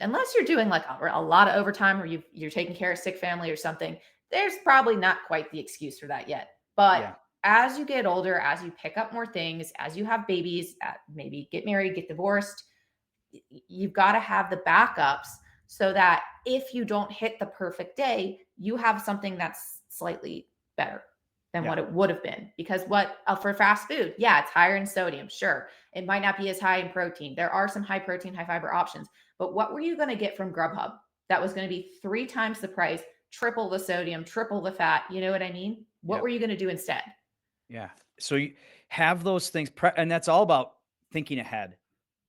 unless you're doing like a lot of overtime or you're taking care of sick family or something, there's probably not quite the excuse for that yet. But Yeah. as you get older, as you pick up more things, as you have babies, maybe get married, get divorced, you've got to have the backups so that if you don't hit the perfect day, you have something that's slightly better than Yeah. what it would have been. Because what for fast food, yeah, it's higher in sodium. Sure. It might not be as high in protein. There are some high protein, high fiber options. But what were you going to get from Grubhub that was going to be 3 times the price, triple the sodium, triple the fat? You know what I mean? What Yep. were you going to do instead? Yeah. So you have those things, and that's all about thinking ahead,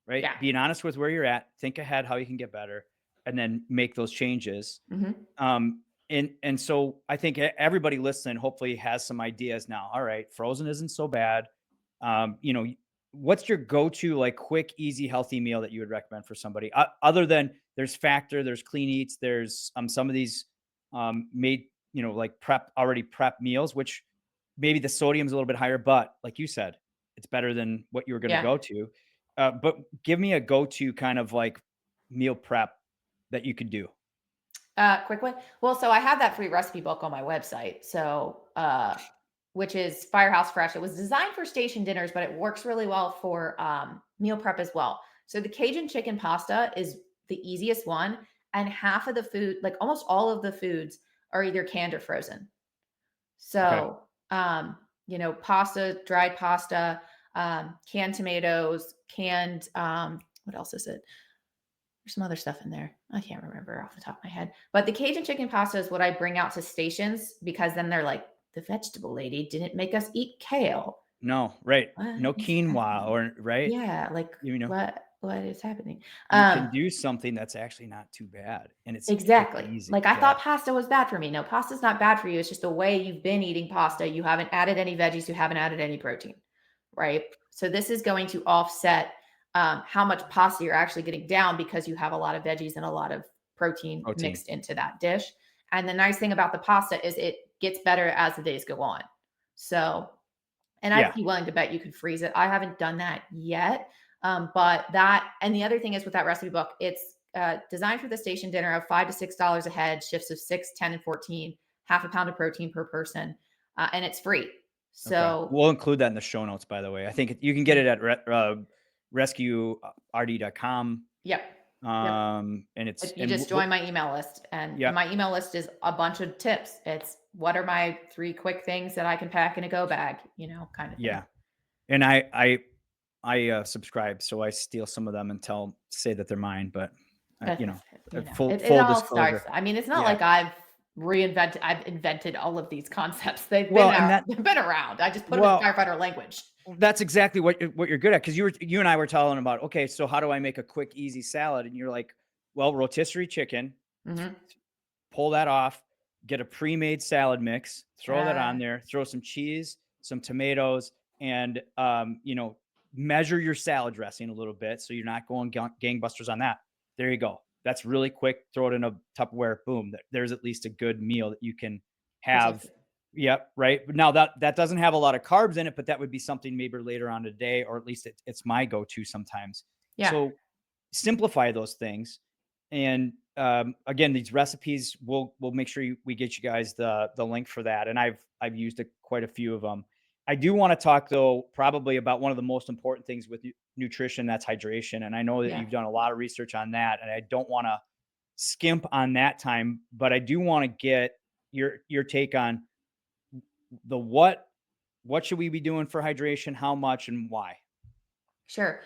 right? Yeah. Being honest with where you're at, think ahead how you can get better, and then make those changes. Hmm. And so I think everybody listening hopefully has some ideas now. All right, frozen isn't so bad. What's your go-to like quick, easy, healthy meal that you would recommend for somebody other than there's Factor, there's Clean Eats, there's some of these made like already prep meals, which maybe the sodium's a little bit higher, but like you said, it's better than what you were going to Yeah. go to. But give me a go-to kind of like meal prep that you could do. Quick one. Well, so I have that free recipe book on my website. So, which is Firehouse Fresh. It was designed for station dinners, but it works really well for meal prep as well. So the Cajun chicken pasta is the easiest one, and half of the food, like almost all of the foods, are either canned or frozen. Okay. So, pasta, dried pasta, canned tomatoes, canned, what else is it? There's some other stuff in there. I can't remember off the top of my head. But the Cajun chicken pasta is what I bring out to stations because then they're like, the vegetable lady didn't make us eat kale. No, right. What No is quinoa happening? or right. Yeah, like You know, what is happening? you can do something that's actually not too bad and it's quick and Exactly. easy. Like I Yeah. thought pasta was bad for me. No, pasta's not bad for you. It's just the way you've been eating pasta. You haven't added any veggies, you haven't added any protein, right? So this is going to offset how much pasta you're actually getting down because you have a lot of veggies and a lot of protein mixed into that dish. And the nice thing about the pasta is it gets better as the days go on. So, and I'd be willing to bet you could freeze it. I haven't done that yet. But that, and the other thing is with that recipe book, it's designed for the station dinner of $5 to $6 a head, shifts of 6, 10, and 14, half a pound of protein per person. And it's free. So we'll include that in the show notes, by the way. I think you can get it at RescueRD.com. Yep. And it's, you just join my email list, and my email list is a bunch of tips. It's what are my 3 quick things that I can pack in a go bag, kind of thing. Yeah. And I subscribe, so I steal some of them and say that they're mine, but full all disclosure. starts. I mean, it's not like I've invented all of these concepts. They've been around. I just put them in firefighter language. That's exactly what you're good at. Cause you and I were telling about, okay, so how do I make a quick, easy salad? And you're like, well, rotisserie chicken, pull that off, get a pre-made salad mix, throw that on there, throw some cheese, some tomatoes, and, measure your salad dressing a little bit. So you're not going gangbusters on that. There you go. That's really quick. Throw it in a Tupperware. Boom. There's at least a good meal that you can have. Yep. Right. Now that doesn't have a lot of carbs in it, but that would be something maybe later on today, or at least it's my go-to sometimes. Yeah. So simplify those things. And again, these recipes, we'll make sure we get you guys the link for that. And I've used quite a few of them. I do want to talk though, probably about one of the most important things with nutrition, that's hydration. And I know that you've done a lot of research on that, and I don't want to skimp on that time, but I do want to get your take on what should we be doing for hydration, how much, and why? Sure.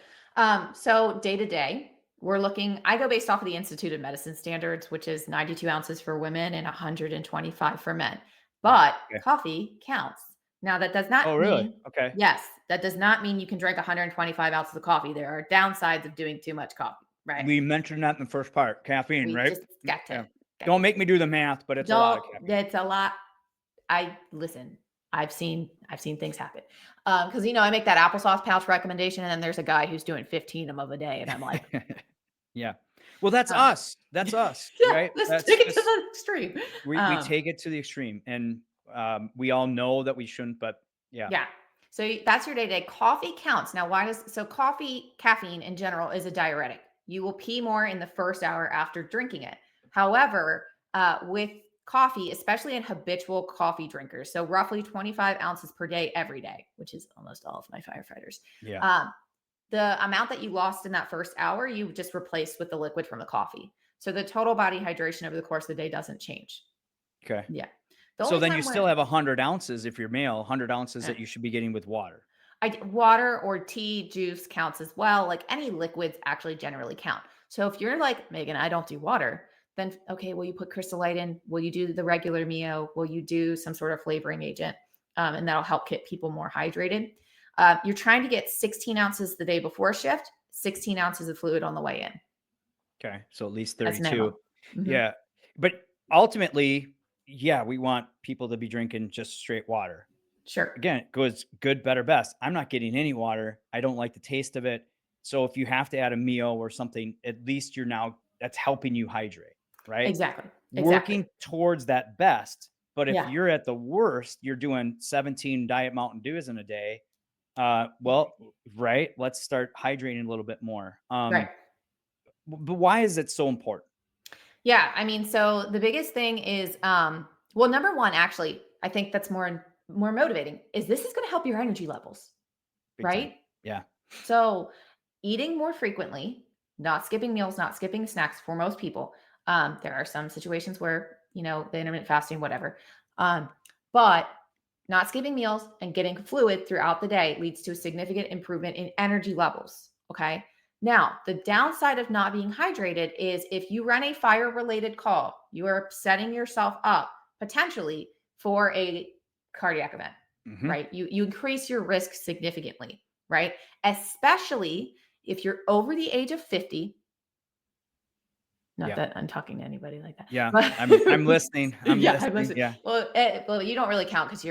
So day to day, I go based off of the Institute of Medicine standards, which is 92 ounces for women and 125 for men. But coffee counts. Now that does not mean, yes, that does not mean you can drink 125 ounces of coffee. There are downsides of doing too much coffee, right? We mentioned that in the first part, caffeine, right? Just got to. Don't make me do the math, but it's a lot of caffeine. It's a lot. I've seen things happen. Cause I make that applesauce pouch recommendation, and then there's a guy who's doing 15 of them a day. And I'm like, yeah, well, that's us. That's us, right? Let's take it to the extreme. We take it to the extreme, and we all know that we shouldn't, but yeah. So that's your day-to-day. Coffee counts. Now, coffee, caffeine in general is a diuretic. You will pee more in the first hour after drinking it. However, with coffee, especially in habitual coffee drinkers, so roughly 25 ounces per day every day, which is almost all of my firefighters. Yeah. The amount that you lost in that first hour, you just replaced with the liquid from the coffee. So the total body hydration over the course of the day doesn't change. Okay. Yeah. So then you still have 100 ounces if you're male, 100 ounces that you should be getting with water. Water or tea, juice counts as well. Like any liquids actually generally count. So if you're like, Megan, I don't do water, then okay, will you put Crystalite in? Will you do the regular Mio? Will you do some sort of flavoring agent? And that'll help get people more hydrated. You're trying to get 16 ounces the day before shift, 16 ounces of fluid on the way in. Okay. So at least 32. Mm-hmm. Yeah. But ultimately, we want people to be drinking just straight water. Sure. Again, it goes good, better, best. I'm not getting any water. I don't like the taste of it. So if you have to add a Mio or something, at least that's helping you hydrate, right? Exactly. Working towards that best. But if you're at the worst, you're doing 17 Diet Mountain Dews in a day. Right. Let's start hydrating a little bit more. Right. But why is it so important? Yeah. I mean, so the biggest thing is, number one, actually, I think that's more motivating is this is going to help your energy levels, Big right? time. Yeah. So eating more frequently, not skipping meals, not skipping snacks for most people. There are some situations where, the intermittent fasting, whatever. But not skipping meals and getting fluid throughout the day leads to a significant improvement in energy levels. Okay. Now, the downside of not being hydrated is if you run a fire-related call, you are setting yourself up potentially for a cardiac event, right? You increase your risk significantly, right? Especially if you're over the age of 50. Not that I'm talking to anybody like that. Yeah, I'm listening. I'm listening. Yeah. Well, you don't really count because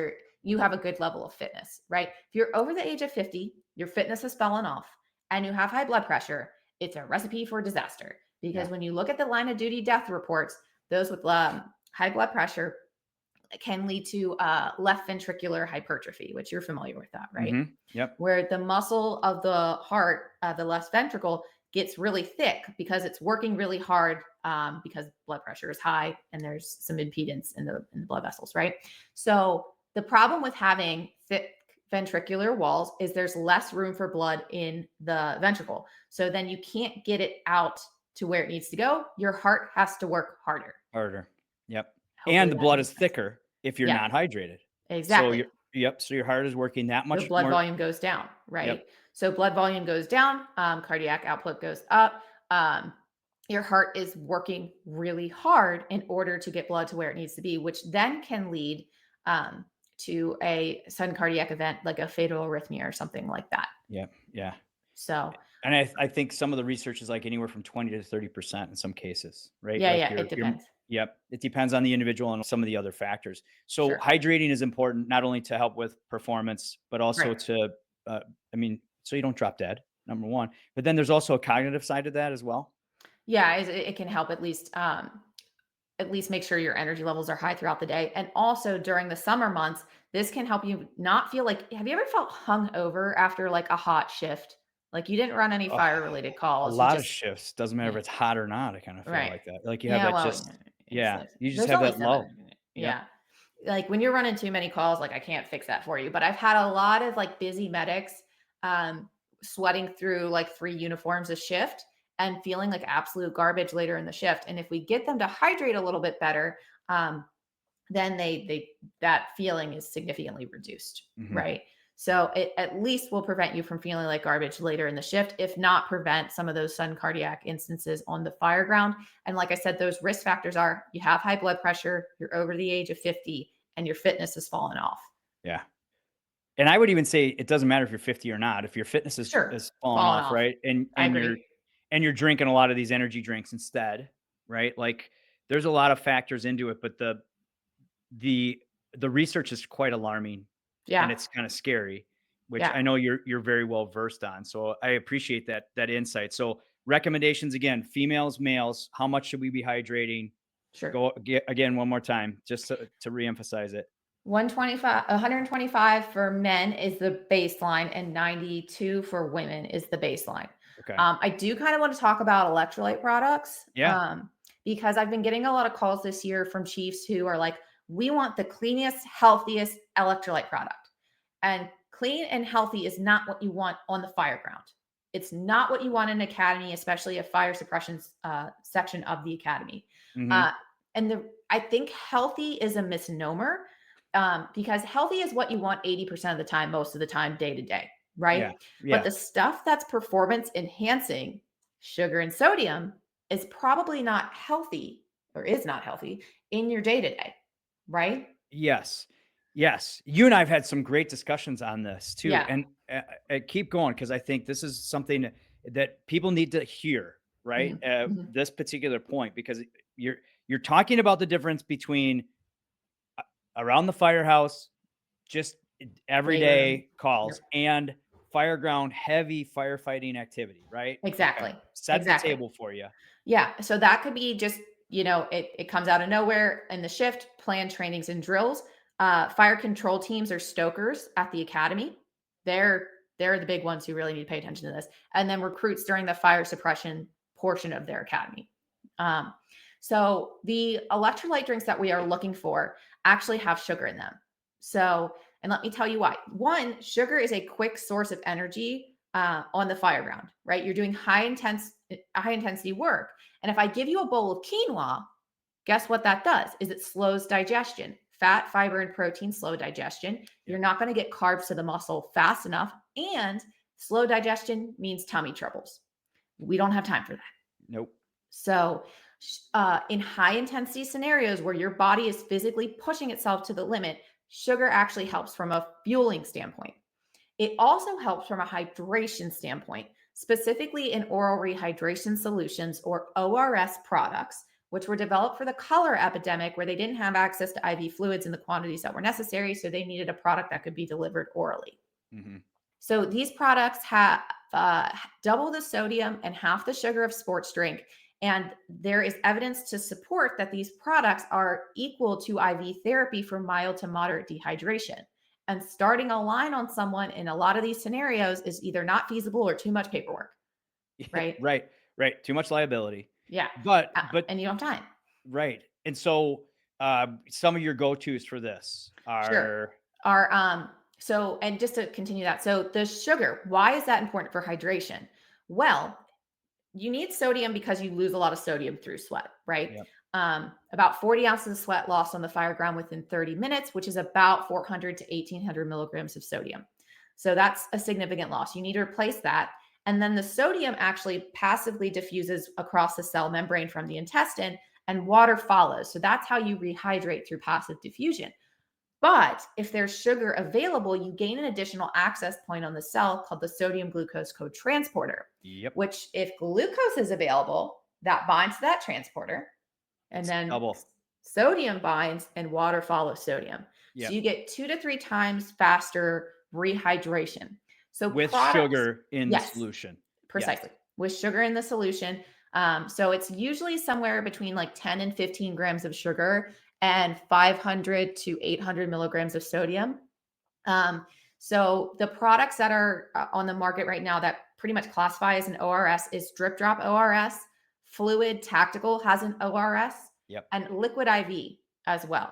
you have a good level of fitness, right? If you're over the age of 50, your fitness has fallen off, and you have high blood pressure, it's a recipe for disaster. because when you look at the line of duty death reports, those with high blood pressure can lead to left ventricular hypertrophy, which you're familiar with that, right? Yep. Where the muscle of the heart, the left ventricle, gets really thick because it's working really hard because blood pressure is high and there's some impedance in the blood vessels, right? So the problem with having thick ventricular walls is there's less room for blood in the ventricle. So then you can't get it out to where it needs to go. Your heart has to work harder. Yep. Hopefully And the that blood makes is sense. thicker if you're Yeah. not hydrated. Exactly. So your heart is working that much Your blood more. volume goes down, right? Yep. So blood volume goes down, cardiac output goes up. Your heart is working really hard in order to get blood to where it needs to be, which then can lead to a sudden cardiac event like a fatal arrhythmia or something like that. Yeah. So, And I think some of the research is like anywhere from 20 to 30% in some cases, right? yeah, Like yeah, it depends. Yep. It depends on the individual and some of the other factors. So Sure. hydrating is important, not only to help with performance, but also Right. to, so you don't drop dead, number one. But then there's also a cognitive side to that as well. Yeah, it can help at least make sure your energy levels are high throughout the day. And also during the summer months, this can help you not feel like, have you ever felt hungover after like a hot shift? Like you didn't run any Ugh, fire related a calls. You lot of just, shifts. Doesn't matter if yeah, it's hot or not. I kind of feel right. like that. Like you have Yeah, that well, just, yeah, you just there's have only that low. 7. Yep. Yeah. Like when you're running too many calls, like I can't fix that for you. But I've had a lot of like busy medics um, sweating through like 3 uniforms a shift and feeling like absolute garbage later in the shift. And if we get them to hydrate a little bit better, then they that feeling is significantly reduced, right? So it at least will prevent you from feeling like garbage later in the shift, if not prevent some of those sudden cardiac instances on the fire ground. And like I said, those risk factors are you have high blood pressure, you're over the age of 50, and your fitness has fallen off. Yeah. And I would even say it doesn't matter if you're 50 or not. If your fitness Sure. is falling Fallen off, off. right? I And agree. you're drinking a lot of these energy drinks instead, right? Like there's a lot of factors into it, but the the research is quite alarming and Yeah. it's kind of scary, which Yeah. I know you're very well versed on. So I appreciate that insight. So recommendations again, females, males, how much should we be hydrating? Sure. Go again one more time, just to reemphasize it. 125 for men is the baseline and 92 for women is the baseline. Okay. I do kind of want to talk about electrolyte products Yeah. because I've been getting a lot of calls this year from chiefs who are like, we want the cleanest, healthiest electrolyte product. And clean and healthy is not what you want on the fire ground. It's not what you want in an academy, especially a fire suppression section of the academy. Mhm. I think healthy is a misnomer because healthy is what you want 80% of the time, most of the time, day to day, right? Yeah. But Yeah. the stuff that's performance enhancing, sugar and sodium, is probably not healthy or is not healthy in your day to day, right? Yes. Yes. You and I have had some great discussions on this too. Yeah. And keep going because I think this is something that people need to hear, right? Mhm, mhm. This particular point, because you're talking about the difference between around the firehouse, just Labor. everyday Yep. calls and fireground heavy firefighting activity, right? Okay. Exactly. Set the Exactly. table for you. Yeah. So that could be just, it comes out of nowhere in the shift, planned trainings and drills. Fire control teams or stokers at the academy. They're they're the big ones who really need to pay attention to this. And then recruits during the fire suppression portion of their academy. Um, so the electrolyte drinks that we are looking for actually have sugar in them. So, and let me tell you why. One, sugar is a quick source of energy on the fire ground, right? You're doing high intensity work. And if I give you a bowl of quinoa, guess what that does? Is it slows digestion. Fat, fiber, and protein slow digestion. You're Yep. not going to get carbs to the muscle fast enough. And slow digestion means tummy troubles. We don't have time for that. Nope. So, in high intensity scenarios where your body is physically pushing itself to the limit, sugar actually helps from a fueling standpoint. It also helps from a hydration standpoint, specifically in oral rehydration solutions or ORS products, which were developed for the cholera epidemic where they didn't have access to IV fluids in the quantities that were necessary. So they needed a product that could be delivered orally. Hmm. So these products have double the sodium and half the sugar of sports drink. And there is evidence to support that these products are equal to IV therapy for mild to moderate dehydration. And starting a line on someone in a lot of these scenarios is either not feasible or too much paperwork, right? Right. Too much liability. Yeah. But And you don't have time. right. And so some of your go-tos for this Sure. are So, and just to continue that, so the sugar, why is that important for hydration? Well, you need sodium because you lose a lot of sodium through sweat, right? Yep. About 40 ounces of sweat lost on the fire ground within 30 minutes, which is about 400 to 1800 milligrams of sodium. So that's a significant loss. You need to replace that. And then the sodium actually passively diffuses across the cell membrane from the intestine, and water follows. So that's how you rehydrate through passive diffusion. But if there's sugar available, you gain an additional access point on the cell called the sodium glucose co-transporter. Yep. Which, if glucose is available, that binds to that transporter, and then double. Sodium binds and water follows sodium. Yep. So you get 2 to 3 times faster rehydration. So with sugar in the solution. Precisely. Yes. With sugar in the solution. So it's usually somewhere between like 10 and 15 grams of sugar and 500 to 800 milligrams of sodium. So the products that are on the market right now that pretty much classify as an ORS is Drip Drop ORS, Fluid Tactical has an ORS, and Liquid IV as well.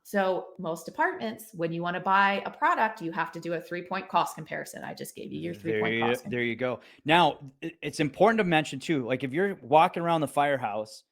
So most departments, when you want to buy a product, you have to do a 3-point cost comparison. I just gave you your 3-point cost comparison. There you go. Now, it's important to mention too, like if you're walking around the firehouse,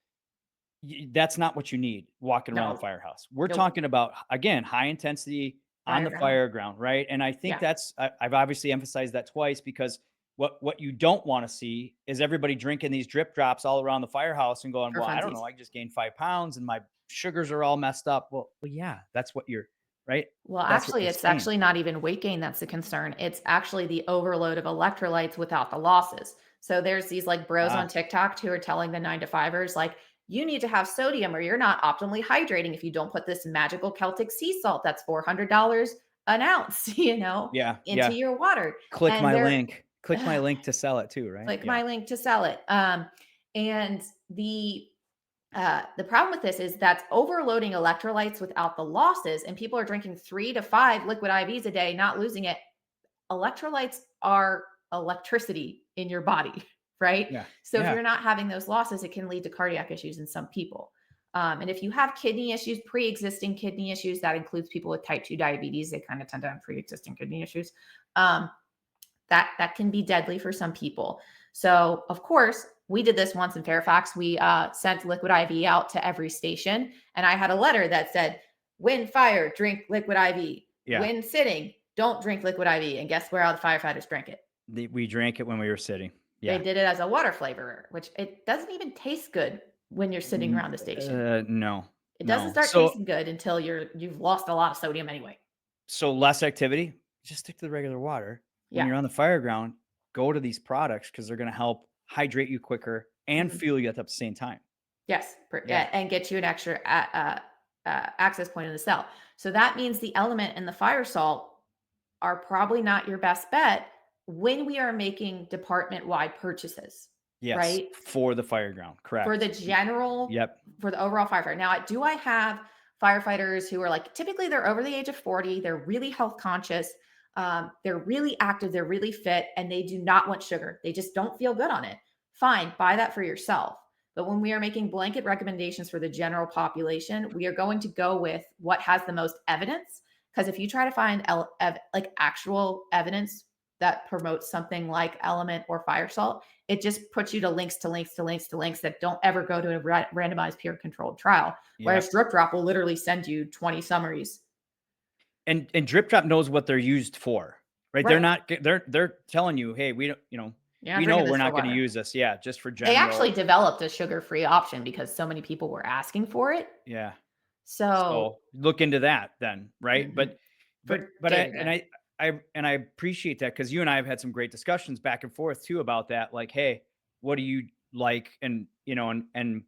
that's not what you need walking around the firehouse. We're talking about, again, high intensity on the fire ground, right? And I think that's, I've obviously emphasized that twice, because what you don't want to see is everybody drinking these drip drops all around the firehouse and going, well, I don't know, I just gained 5 pounds and my sugars are all messed up. Well, yeah, that's what you're, right? Well, actually, it's actually not even weight gain that's the concern. It's actually the overload of electrolytes without the losses. So there's these like bros on TikTok who are telling the 9-to-5ers, like, you need to have sodium or you're not optimally hydrating if you don't put this magical Celtic sea salt that's $400 an ounce, into your water. Click my link. Click my link to sell it too, right? Click my link to sell it. And the problem with this is that's overloading electrolytes without the losses, and people are drinking 3 to 5 liquid IVs a day, not losing it. Electrolytes are electricity in your body, right? So if you're not having those losses, it can lead to cardiac issues in some people. And if you have kidney issues, pre-existing kidney issues, that includes people with type 2 diabetes, they kind of tend to have pre-existing kidney issues. That can be deadly for some people. So of course, we did this once in Fairfax. We sent liquid IV out to every station, and I had a letter that said, when fire, drink liquid IV. When sitting, don't drink liquid IV. And guess where all the firefighters drank it? We drank it when we were sitting. They did it as a water flavorer, which it doesn't even taste good when you're sitting around the station. No. It doesn't start tasting good until you've lost a lot of sodium anyway. So less activity, just stick to the regular water. When you're on the fire ground, go to these products because they're going to help hydrate you quicker and fuel you at the same time. Yes. And get you an extra access point in the cell. So that means the element and the fire salt are probably not your best bet when we are making department-wide purchases. Yes. Right? For the fire ground. Correct. For the general, for the overall firefighter. Now, do I have firefighters who are like, typically they're over the age of 40, they're really health conscious, they're really active, they're really fit, and they do not want sugar. They just don't feel good on it. Fine, buy that for yourself. But when we are making blanket recommendations for the general population, we are going to go with what has the most evidence. Because if you try to find like actual evidence that promotes something like Element or Fire Salt, it just puts you to links that don't ever go to a randomized peer-controlled trial. Whereas Drip Drop will literally send you 20 summaries. And Drip Drop knows what they're used for, right? They're not, they're telling you, hey, we don't, we know we're not going to use this. Yeah. Just for general. They actually developed a sugar-free option because so many people were asking for it. Yeah. So look into that then. Right. Mm-hmm. But I appreciate that, because you and I have had some great discussions back and forth too about that. Like, hey, what do you like? And, and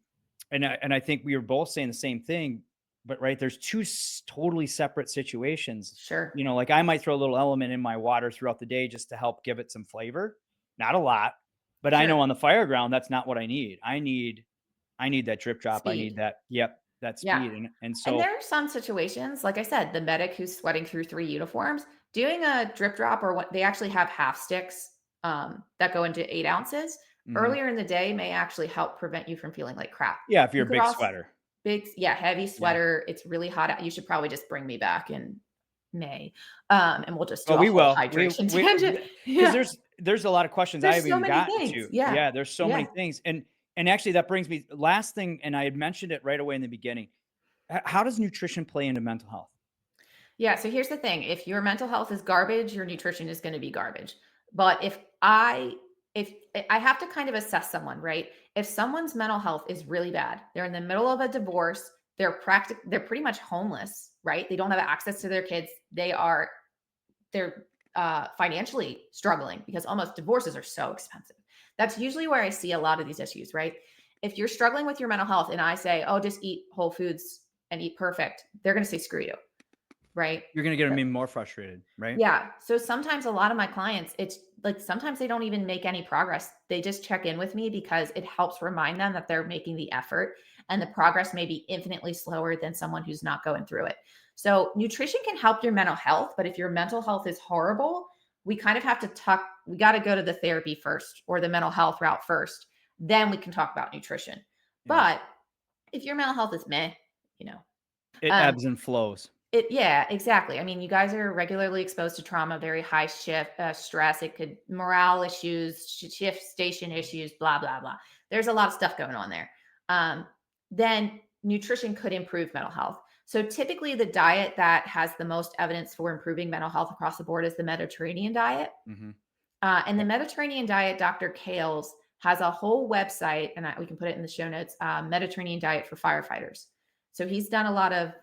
I think we were both saying the same thing, but there's two totally separate situations. Sure. Like I might throw a little Element in my water throughout the day just to help give it some flavor. Not a lot, But I know on the fire ground, that's not what I need. I need that drip drop. I need Speed. that. That Yeah. speed. And And so, there are some situations, like I said, the medic who's sweating through 3 uniforms, doing a drip drop or what they actually have half sticks that go into 8 ounces mhm. earlier in the day may actually help prevent you from feeling like crap. Yeah, if you're You a could big also sweater. heavy Yeah. sweater. It's really hot out. You should probably just bring me back in May. And we'll just do Oh, a we whole will. hydration We tangent. because Yeah. there's a lot of questions I There's haven't so even many gotten things. to. Yeah. Yeah, there's so many Yeah. things. And actually that brings me last thing, and I had mentioned it right away in the beginning. How does nutrition play into mental health? Yeah, so here's the thing. If your mental health is garbage, your nutrition is going to be garbage. But if I have to kind of assess someone, right? If someone's mental health is really bad, they're in the middle of a divorce, they're pretty much homeless, right? They don't have access to their kids. They're financially struggling because almost divorces are so expensive. That's usually where I see a lot of these issues, right? If you're struggling with your mental health and I say, "Oh, just eat whole foods and eat perfect," they're going to say screw you, right? You're gonna get me more frustrated, right? Yeah. So sometimes a lot of my clients, it's like sometimes they don't even make any progress. They just check in with me because it helps remind them that they're making the effort and the progress may be infinitely slower than someone who's not going through it. So nutrition can help your mental health, but if your mental health is horrible, we kind of have to we got to go to the therapy first or the mental health route first. Then we can talk about nutrition. Yeah. But if your mental health is meh, you know, It um, ebbs and flows. yeah, exactly. I mean, you guys are regularly exposed to trauma, very high stress. It could morale issues, shift station issues, blah blah blah. There's a lot of stuff going on there. Um, then nutrition could improve mental health. So typically, the diet that has the most evidence for improving mental health across the board is the Mediterranean diet. Mhm. And the Mediterranean diet, Dr. Kales has a whole website, and we can put it in the show notes. Mediterranean diet for firefighters. So he's done a lot of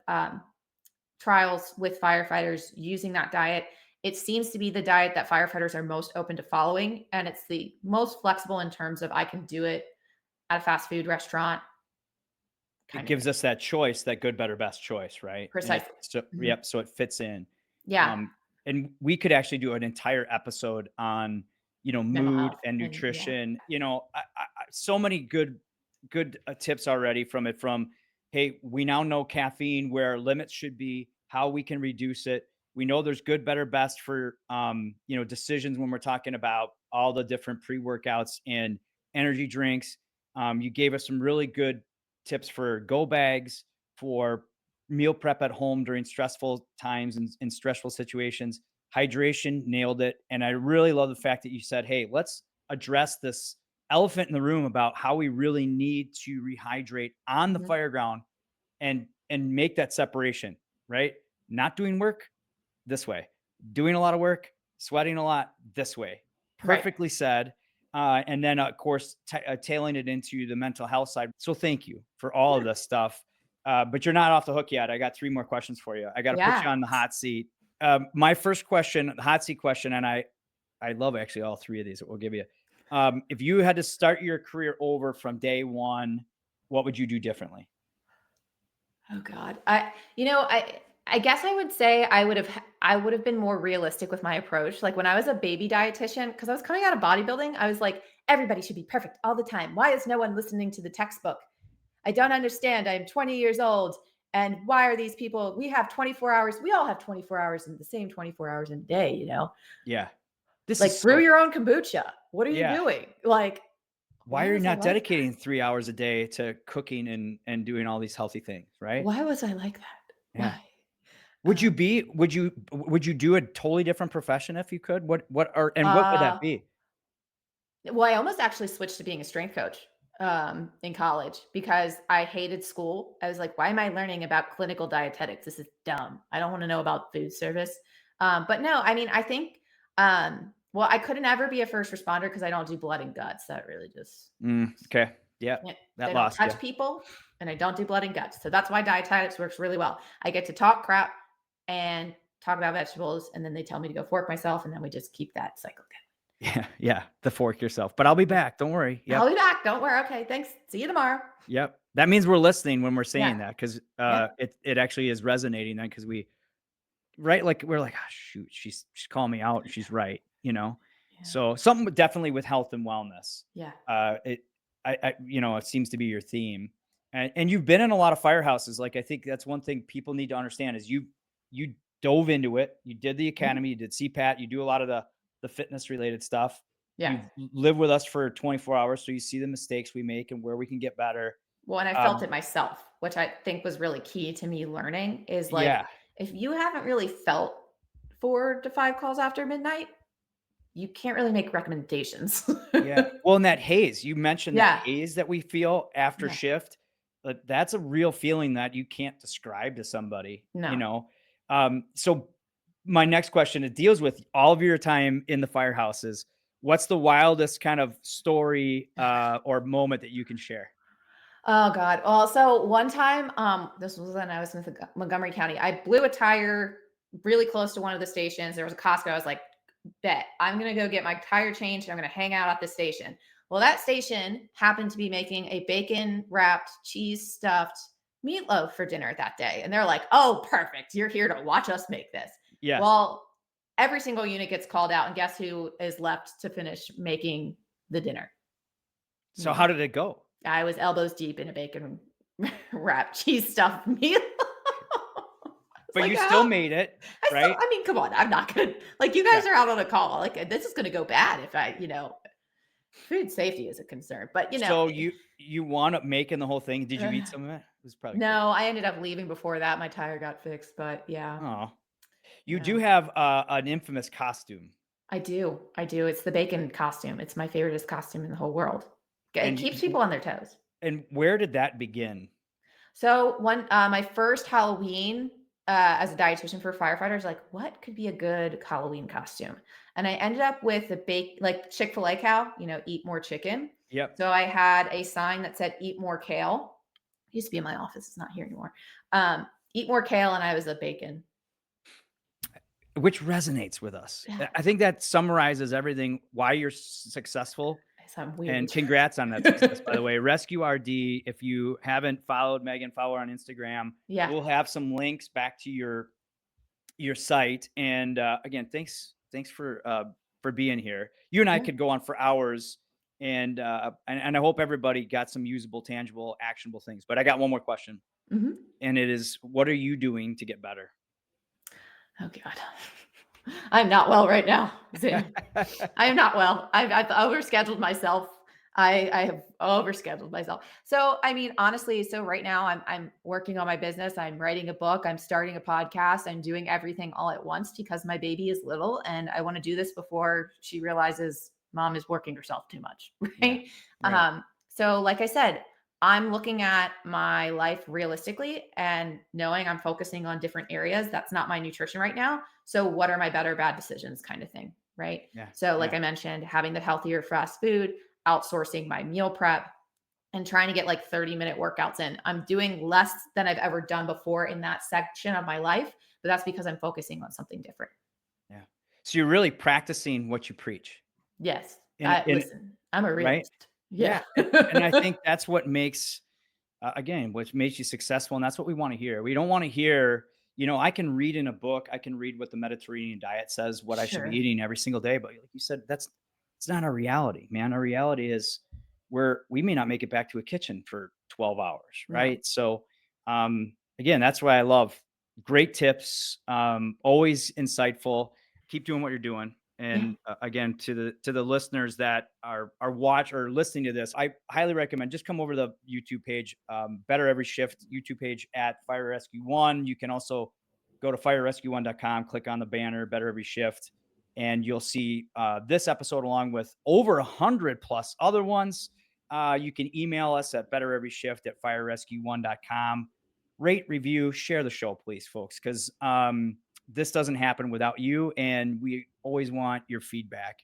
trials with firefighters using that diet. It seems to be the diet that firefighters are most open to following. And it's the most flexible in terms of I can do it at a fast food restaurant It kind of gives thing. us that choice, that good, better, best choice, right? And Precisely. Mhm. so it fits in. Yeah. Um, and we could actually do an entire episode on, Mental mood health. and And yeah. nutrition. So many good tips already from it. From, hey, we now know caffeine, where our limits should be, how we can reduce it. We know there's good, better, best for decisions when we're talking about all the different pre-workouts and energy drinks. You gave us some really good tips for go bags, for meal prep at home during stressful times and in stressful situations. Hydration, nailed it. And I really love the fact that you said, hey, let's address this elephant in the room about how we really need to rehydrate on the Mhm. fire ground and make that separation, right? Not doing work this way, doing a lot of work, sweating a lot this way. Right. Perfectly said. And then, of course, tailing it into the mental health side. So thank you for all of Yeah. this stuff. But you're not off the hook yet. I got 3 more questions for you. I got to put you Yeah. on the hot seat. My first question, the hot seat question, and I love actually all 3 of these that we'll give you. If you had to start your career over from day one, what would you do differently? Oh God. I guess I would say I would have been more realistic with my approach. Like when I was a baby dietitian, because I was coming out of bodybuilding, I was like, everybody should be perfect all the time. Why is no one listening to the textbook? I don't understand. I'm 20 years old. And why are these people? We have 24 hours. We all have 24 hours in the same 24 hours in a day, Yeah. This Like is brew so, your own kombucha. What are you yeah. doing? Like, Why why are you was I not like that? dedicating 3 hours a day to cooking and doing all these healthy things, right? Why was I like that? Yeah. Why? Would you Um, be would you do a totally different profession if you could? What would that uh, be? Well, I almost actually switched to being a strength coach in college because I hated school. I was like, why am I learning about clinical dietetics? This is dumb. I don't want to know about food service. But no, I mean, I think, well, I couldn't ever be a first responder because I don't do blood and guts. That really just, Okay. Yeah. yeah, That I don't lost you. touch people and I don't do blood and guts. So that's why dietetics works really well. I get to talk crap and talk about vegetables, and then they tell me to go fork myself, and then we just keep that cycle going. Yeah, yeah, the fork yourself. But I'll be Yeah. back. Don't worry. I'll Yep. be back. Don't worry. Okay. Thanks. See you tomorrow. Yep. That means we're listening when we're Yeah. saying that, because Yeah. it actually is resonating then, because right, like we're like, oh, shoot, she's calling me out and she's right, you know. So something definitely with health and wellness. Yeah. It seems to be your theme, and you've been in a lot of firehouses. Like, I think that's one thing people need to understand is you dove into it. You did the academy, you did CPAT, you do a lot of the fitness related stuff. Yeah. You live with us for 24 hours, so you see the mistakes we make and where we can get better. Well, and I felt it myself, which I think was really key to me learning is like, Yeah, if you haven't really felt 4 to 5 calls after midnight, you can't really make recommendations. yeah. Well, and that haze, you mentioned that Yeah. haze that we feel after Yeah. shift, that's a real feeling that you can't describe to somebody, No. So my next question, it deals with all of your time in the firehouses. What's the wildest kind of story or moment that you can share? Oh god. Well, so one time, this was when I was in Montgomery County. I blew a tire really close to one of the stations. There was a Costco. I was like, bet I'm gonna go get my tire changed. And I'm gonna hang out at the station. Well, that station happened to be making a bacon wrapped, cheese stuffed meatloaf for dinner that day. And they're like, oh, perfect. You're here to watch us make this. Yes. Well, every single unit gets called out, and guess who is left to finish making the dinner? So Me. how did it go? I was elbows deep in a bacon wrapped cheese stuffed meal. But like, you still made it, right? I mean, come on. I'm not gonna like you Yeah. guys are out on a call. Like this is gonna go bad if food safety is a concern. But So you wound up making the whole thing. Did you eat some of it? It was probably good. no, I ended up leaving before that. My tire got fixed, but yeah. Oh, you Yeah. do have an infamous costume. I do. I do. It's the bacon costume. It's my favoriteest costume in the whole world. It And keeps people on their toes. where did that begin? So my first Halloween as a dietitian for firefighters, like what could be a good Halloween costume? And I ended up with a like Chick-fil-A cow, eat more chicken. Yep. So I had a sign that said eat more kale. It used to be in my office. It's not here anymore. Eat more kale. And I was a bacon. Which resonates with us. Yeah. I think that summarizes everything, why you're successful. I'm weird. And congrats on that success, by the way. RescueRD, if you haven't followed Megan, follow her on Instagram. Yeah. We'll have some links back to your site. And again, thanks for being here. You and I could go on for hours, and I hope everybody got some usable, tangible, actionable things. But I got one more question, and it is, what are you doing to get better? Oh God. I'm not well right now. I am not well. I've overscheduled myself. I have overscheduled myself. So, I mean, honestly, so right now I'm working on my business. I'm writing a book. I'm starting a podcast. I'm doing everything all at once because my baby is little and I want to do this before she realizes mom is working herself too much. Right. Yeah, right. So like I said, I'm looking at my life realistically and knowing I'm focusing on different areas. That's not my nutrition right now. So what are my better bad decisions kind of thing, right? Yeah. So like I mentioned, having the healthier fast food, outsourcing my meal prep, and trying to get like 30-minute workouts in. I'm doing less than I've ever done before in that section of my life, but that's because I'm focusing on something different. Yeah. So you're really practicing what you preach. Yes. Listen, I'm a realist. Right? Yeah. And I think that's what makes, what makes you successessal. And that's what we want to hear. We don't want to hear, I can read in a book, I can read what the Mediterranean diet says, what I should be eating every single day. But like you said, it's not our reality, man. Our reality is where we may not make it back to a kitchen for 12 hours. Right. No. So, again, that's why I love great tips. Always insightful. Keep doing what you're doing. And again, to the listeners that are listening to this, I highly recommend just come over to the YouTube page, Better Every Shift YouTube page at Fire Rescue One. You can also go to firerescue1.com, click on the banner, Better Every Shift, and you'll see this episode along with over 100 plus other ones. You can email us at bettereveryshift@firerescue1.com. Rate, review, share the show, please, folks, because this doesn't happen without you, and we always want your feedback.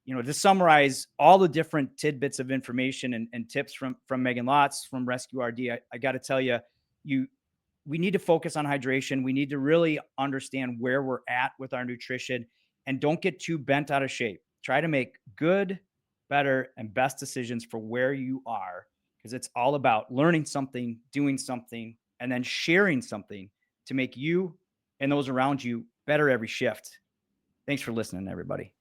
To summarize all the different tidbits of information and tips from Megan Lautz from RescueRD, I got to tell you, we need to focus on hydration. We need to really understand where we're at with our nutrition, and don't get too bent out of shape. Try to make good, better, and best decisions for where you are, because it's all about learning something, doing something, and then sharing something to make you and those around you better every shift. Thanks for listening, everybody.